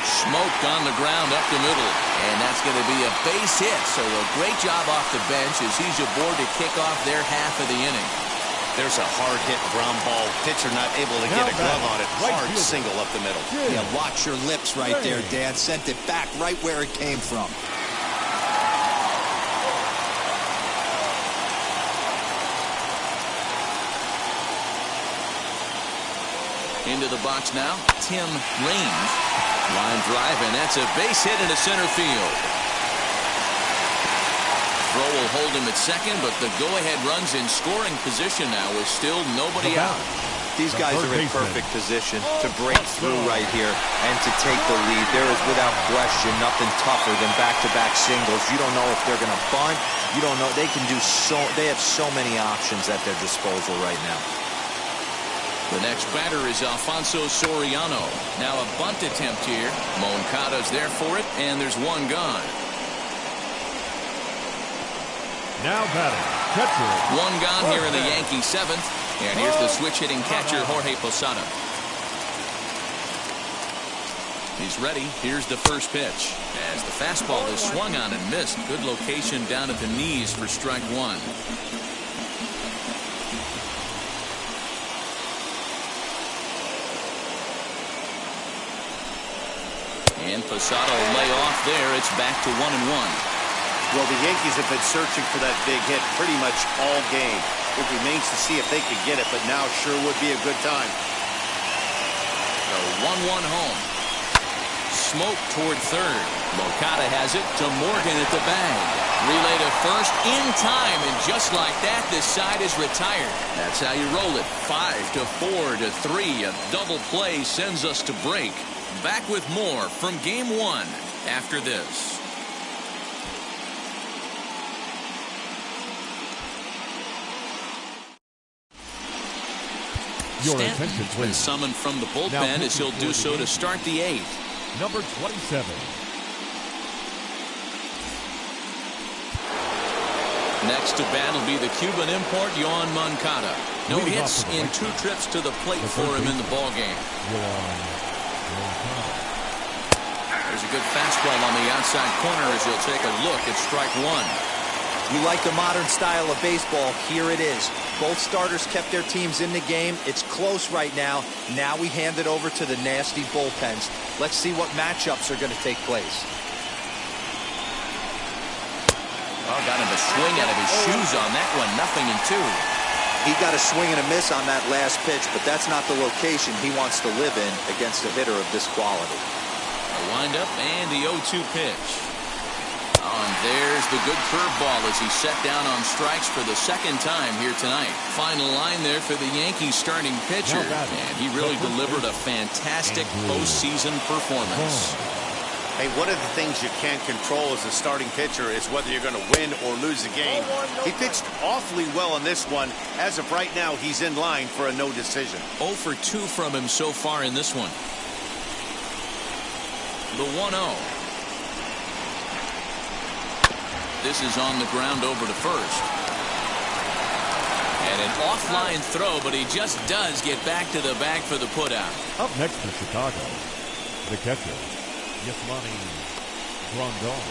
Smoked on the ground up the middle. And that's going to be a base hit. So a great job off the bench as he's aboard to kick off their half of the inning. There's a hard-hit ground ball. Pitcher not able to get a glove on it. Hard single up the middle. Yeah, watch your lips right there, Dan. Sent it back right where it came from. Into the box now, Tim Raines. Line drive, and that's a base hit into center field. Throw will hold him at second, but the go-ahead runs in scoring position now with still nobody out. These guys are in perfect position to break through right here and to take the lead. There is without question nothing tougher than back-to-back singles. You don't know if they're going to bunt. You don't know. They can do they have so many options at their disposal right now. The next batter is Alfonso Soriano. Now a bunt attempt here. Moncada's there for it, and there's one gone. Now batting, catcher. One gone here in the Yankee 7th. And here's the switch-hitting catcher, Jorge Posada. He's ready. Here's the first pitch. As the fastball is swung on and missed. Good location down at the knees for strike 1. And Posada will lay off there. It's back to 1-1. Well, the Yankees have been searching for that big hit pretty much all game. It remains to see if they can get it, but now sure would be a good time. The 1-1 home. Smoke toward third. Moncada has it to Morgan at the bag. Relay to first in time, and just like that, this side is retired. That's how you roll it. 5-4 to 3. A double play sends us to break. Back with more from Game 1 after this. Your Stanton attention, has been please. summoned from the bullpen Now, as he'll do so to start the 8th. Number 27. Next to bat will be the Cuban import, Yoan Moncada. No Leading hits off to the in right 2 trips to the plate The for third him in the baseman. ballgame. Moncada. There's a good fastball on the outside corner as he'll take a look at strike 1. You like the modern style of baseball, here it is. Both starters kept their teams in the game. It's close right now. Now we hand it over to the nasty bullpens. Let's see what matchups are going to take place. Oh, got him a swing out of his shoes on that one. 0-2. He got a swing and a miss on that last pitch, but that's not the location he wants to live in against a hitter of this quality. A windup and the 0-2 pitch. A And there's the good curveball as he set down on strikes for the second time here tonight. Final line there for the Yankees starting pitcher. And he really delivered a fantastic postseason performance. Hey, one of the things you can't control as a starting pitcher is whether you're going to win or lose the game. He pitched awfully well on this one. As of right now, he's in line for a no decision. 0 for 2 from him so far in this one. The 1-0. This is on the ground over to first. And an offline throw, but he just does get back to the bag for the putout. Up next for Chicago, the catcher, Yasmani Grandal.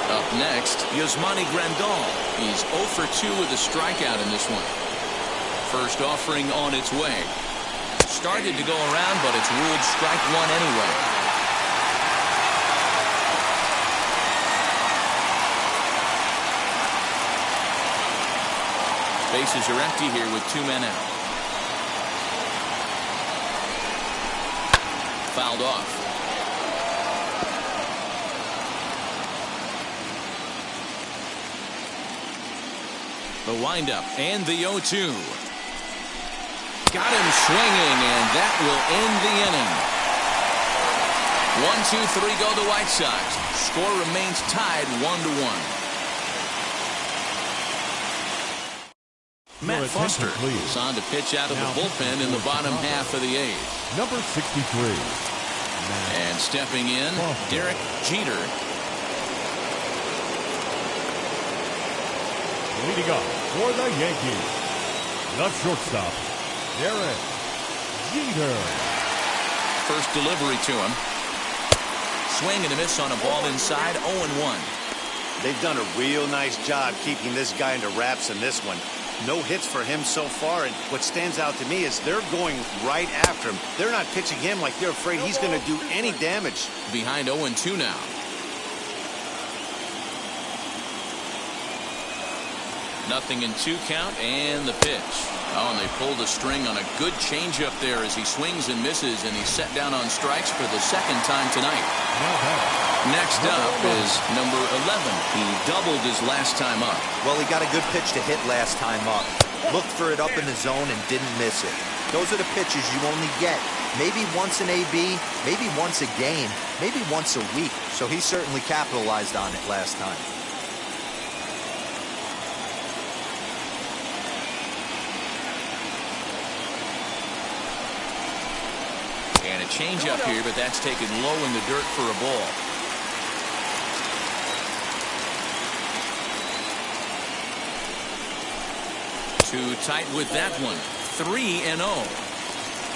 Up next, Yasmani Grandal. He's 0 for 2 with a strikeout in this one. First offering on its way. Started to go around, but it's ruled strike one anyway. Bases are empty here with 2 men out. Fouled off. The windup and the 0-2. Got him swinging, and that will end the inning. 1-2-3 go the White Sox. Score remains tied 1-1. Matt Foster is on to pitch out of the bullpen in the bottom half of the 8th. Number 63. And stepping in, Derek Jeter. Leading up for the Yankees, the shortstop, Derek Jeter. First delivery to him. Swing and a miss on a ball inside, 0-1. They've done a real nice job keeping this guy under wraps in this one. No hits for him so far, and what stands out to me is they're going right after him. They're not pitching him like they're afraid he's going to do any damage. Behind 0-2 now. Nothing in 2 count, and the pitch. Oh, and they pulled a string on a good changeup there as he swings and misses, and he's set down on strikes for the second time tonight. Next up is number 11. He doubled his last time up. Well, he got a good pitch to hit last time up. Looked for it up in the zone and didn't miss it. Those are the pitches you only get. Maybe once an AB, maybe once a game, maybe once a week. So he certainly capitalized on it last time. And a change up here, but that's taken low in the dirt for a ball. Too tight with that one. 3-0.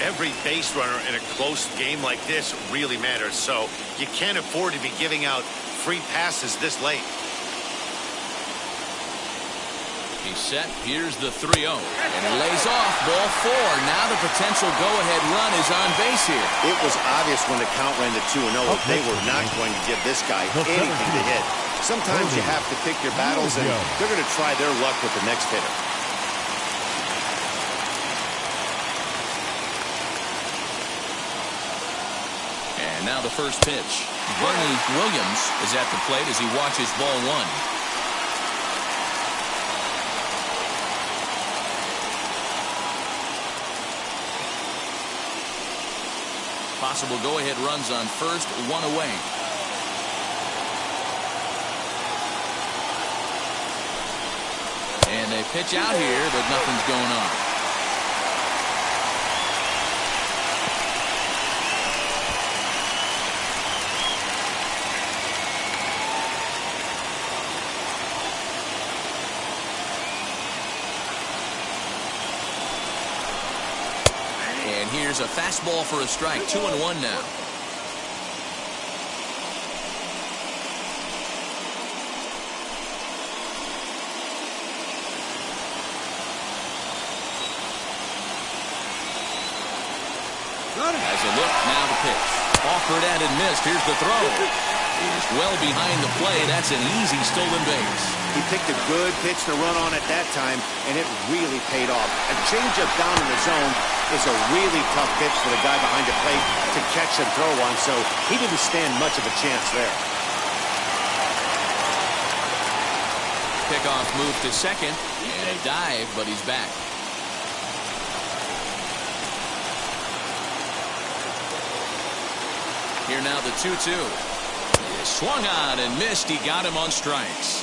Every base runner in a close game like this really matters, so you can't afford to be giving out free passes this late. He's set. Here's the 3-0. And he lays off. Ball 4. Now the potential go-ahead run is on base here. It was obvious when the count ran to 2-0 they were not going to give this guy anything to hit. Sometimes you have to pick your battles, and they're going to try their luck with the next hitter. And now the first pitch. Bernie Williams is at the plate as he watches ball 1. Possible go-ahead runs on first, 1 away. And they pitch out here, but nothing's going on. And here's a fastball for a strike. 2-1 now. Has a look, now the pitch. Offered at and missed. Here's the throw. He's well behind the play. That's an easy stolen base. He picked a good pitch to run on at that time, and it really paid off. A changeup down in the zone is a really tough pitch for the guy behind the plate to catch and throw on, so he didn't stand much of a chance there. Pickoff move to second, and a dive, but he's back. Here now the 2-2. Swung on and missed. He got him on strikes.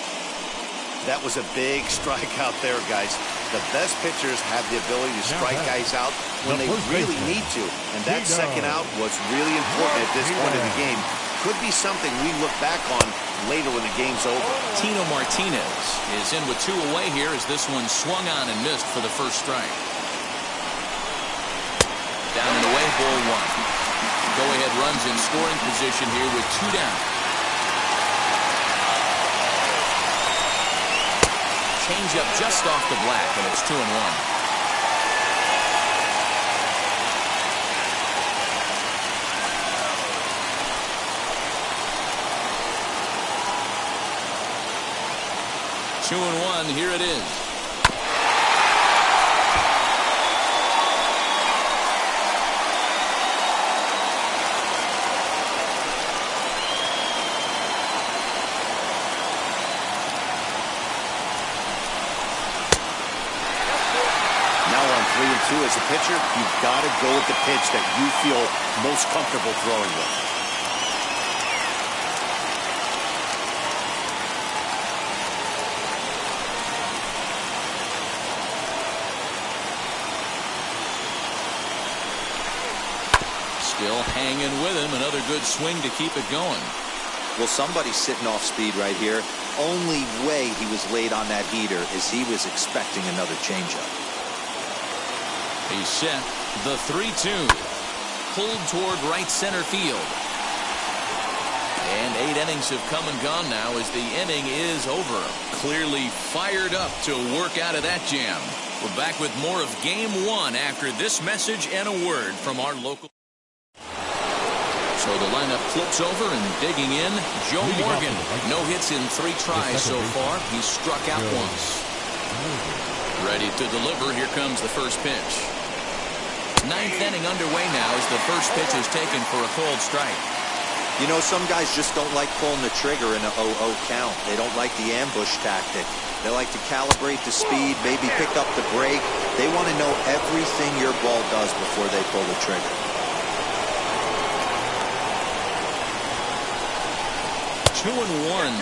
That was a big strikeout there, guys. The best pitchers have the ability to strike guys out when they really need to. And that second out was really important at this point of the game. Could be something we look back on later when the game's over. Tino Martinez is in with 2 away here as this one swung on and missed for the first strike. Down and away, ball 1. Go-ahead runs in scoring position here with 2 down. Change-up just off the black, and it's 2-1. Two and one, here it is. As a pitcher, you've got to go with the pitch that you feel most comfortable throwing with. Still hanging with him. Another good swing to keep it going. Well, somebody's sitting off speed right here. Only way he was late on that heater is he was expecting another changeup. He's set. The 3-2. Pulled toward right center field. And 8 innings have come and gone now as the inning is over. Clearly fired up to work out of that jam. We're back with more of Game 1 after this message and a word from our local. So the lineup flips over and digging in, Joe Morgan. No hits in 3 tries so far. He's struck out once. Ready to deliver. Here comes the first pitch. 9th inning underway now as the first pitch is taken for a called strike. You know, some guys just don't like pulling the trigger in an 0-0 count. They don't like the ambush tactic. They like to calibrate the speed, maybe pick up the brake. They want to know everything your ball does before they pull the trigger. 2-1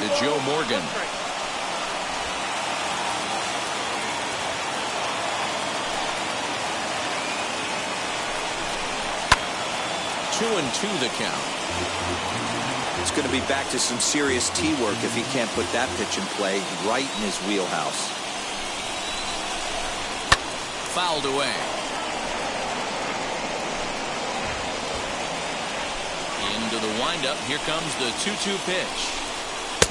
to Joe Morgan. Two and 2 the count. It's going to be back to some serious tee work if he can't put that pitch in play right in his wheelhouse. Fouled away. Into the windup. Here comes the 2-2 pitch.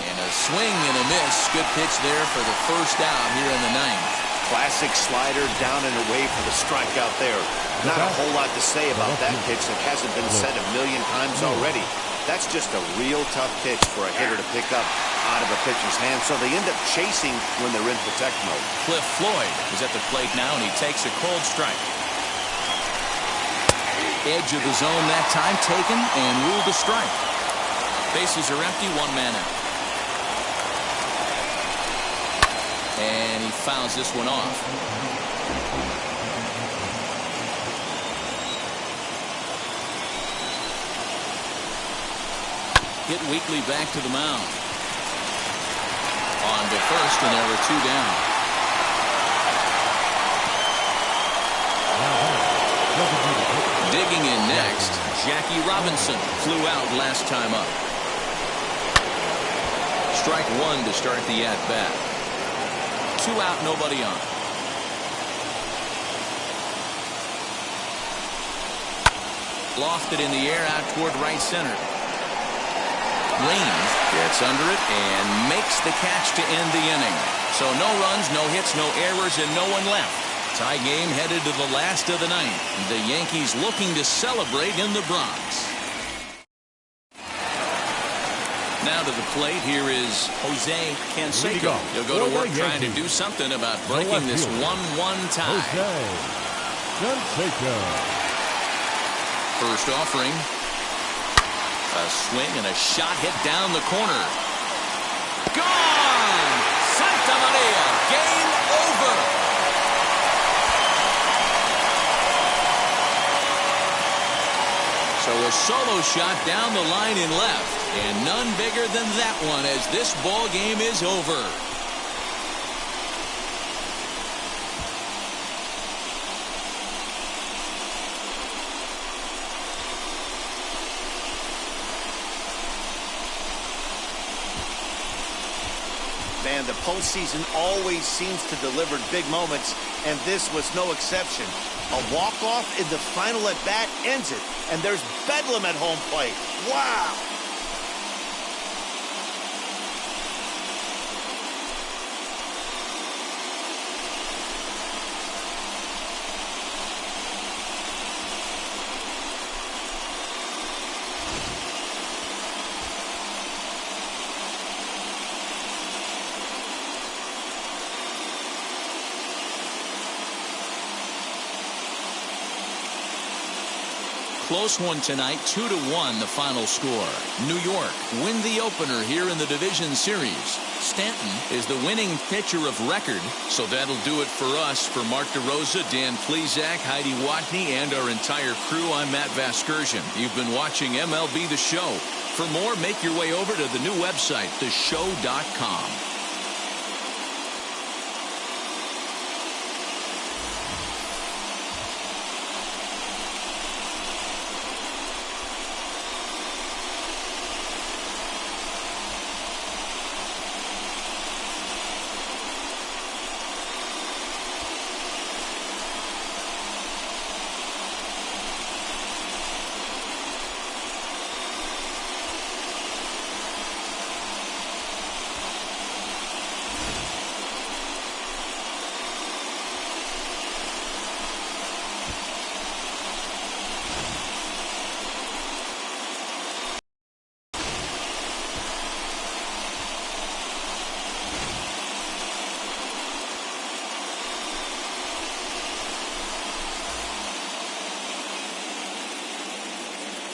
And a swing and a miss. Good pitch there for the first out here in the 9th. Classic slider down and away for the strikeout there. Not a whole lot to say about that pitch that hasn't been said a million times already. That's just a real tough pitch for a hitter to pick up out of a pitcher's hand, so they end up chasing when they're in protect mode. Cliff Floyd is at the plate now, and he takes a cold strike. Edge of the zone that time taken and ruled a strike. Bases are empty, 1 man out. And he fouls this one off. Hit weakly back to the mound. On to first, and there were 2 down. Digging in next, Jackie Robinson flew out last time up. Strike 1 to start the at-bat. 2 out, nobody on. Lofted in the air out toward right center. Green gets under it and makes the catch to end the inning. So no runs, no hits, no errors, and no one left. Tie game headed to the last of the 9th. The Yankees looking to celebrate in the Bronx. Now to the plate, here is Jose Canseco. He'll go to work trying to do something about breaking this 1-1 tie. First offering. A swing and a shot hit down the corner. Gone! Santa Maria! Game over. So a solo shot down the line in left, and none bigger than that one as this ball game is over. Man, the postseason always seems to deliver big moments, and this was no exception. A walk-off in the final at-bat ends it, and there's bedlam at home plate. Wow! Close one tonight, 2-1 the final score. New York win the opener here in the division series. Stanton is the winning pitcher of record, so that'll do it for us. For Mark DeRosa, Dan Plesac, Heidi Watney, and our entire crew, I'm Matt Vasgersian. You've been watching MLB The Show. For more, make your way over to the new website, theshow.com.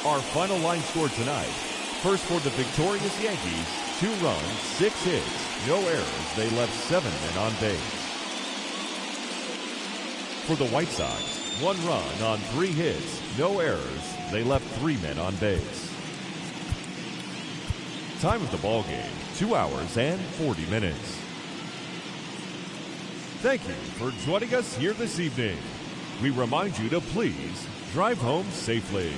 Our final line score tonight. First for the victorious Yankees, 2 runs, 6 hits, no errors. They left 7 men on base. For the White Sox, 1 run on 3 hits, no errors. They left 3 men on base. Time of the ball game, 2 hours and 40 minutes. Thank you for joining us here this evening. We remind you to please drive home safely.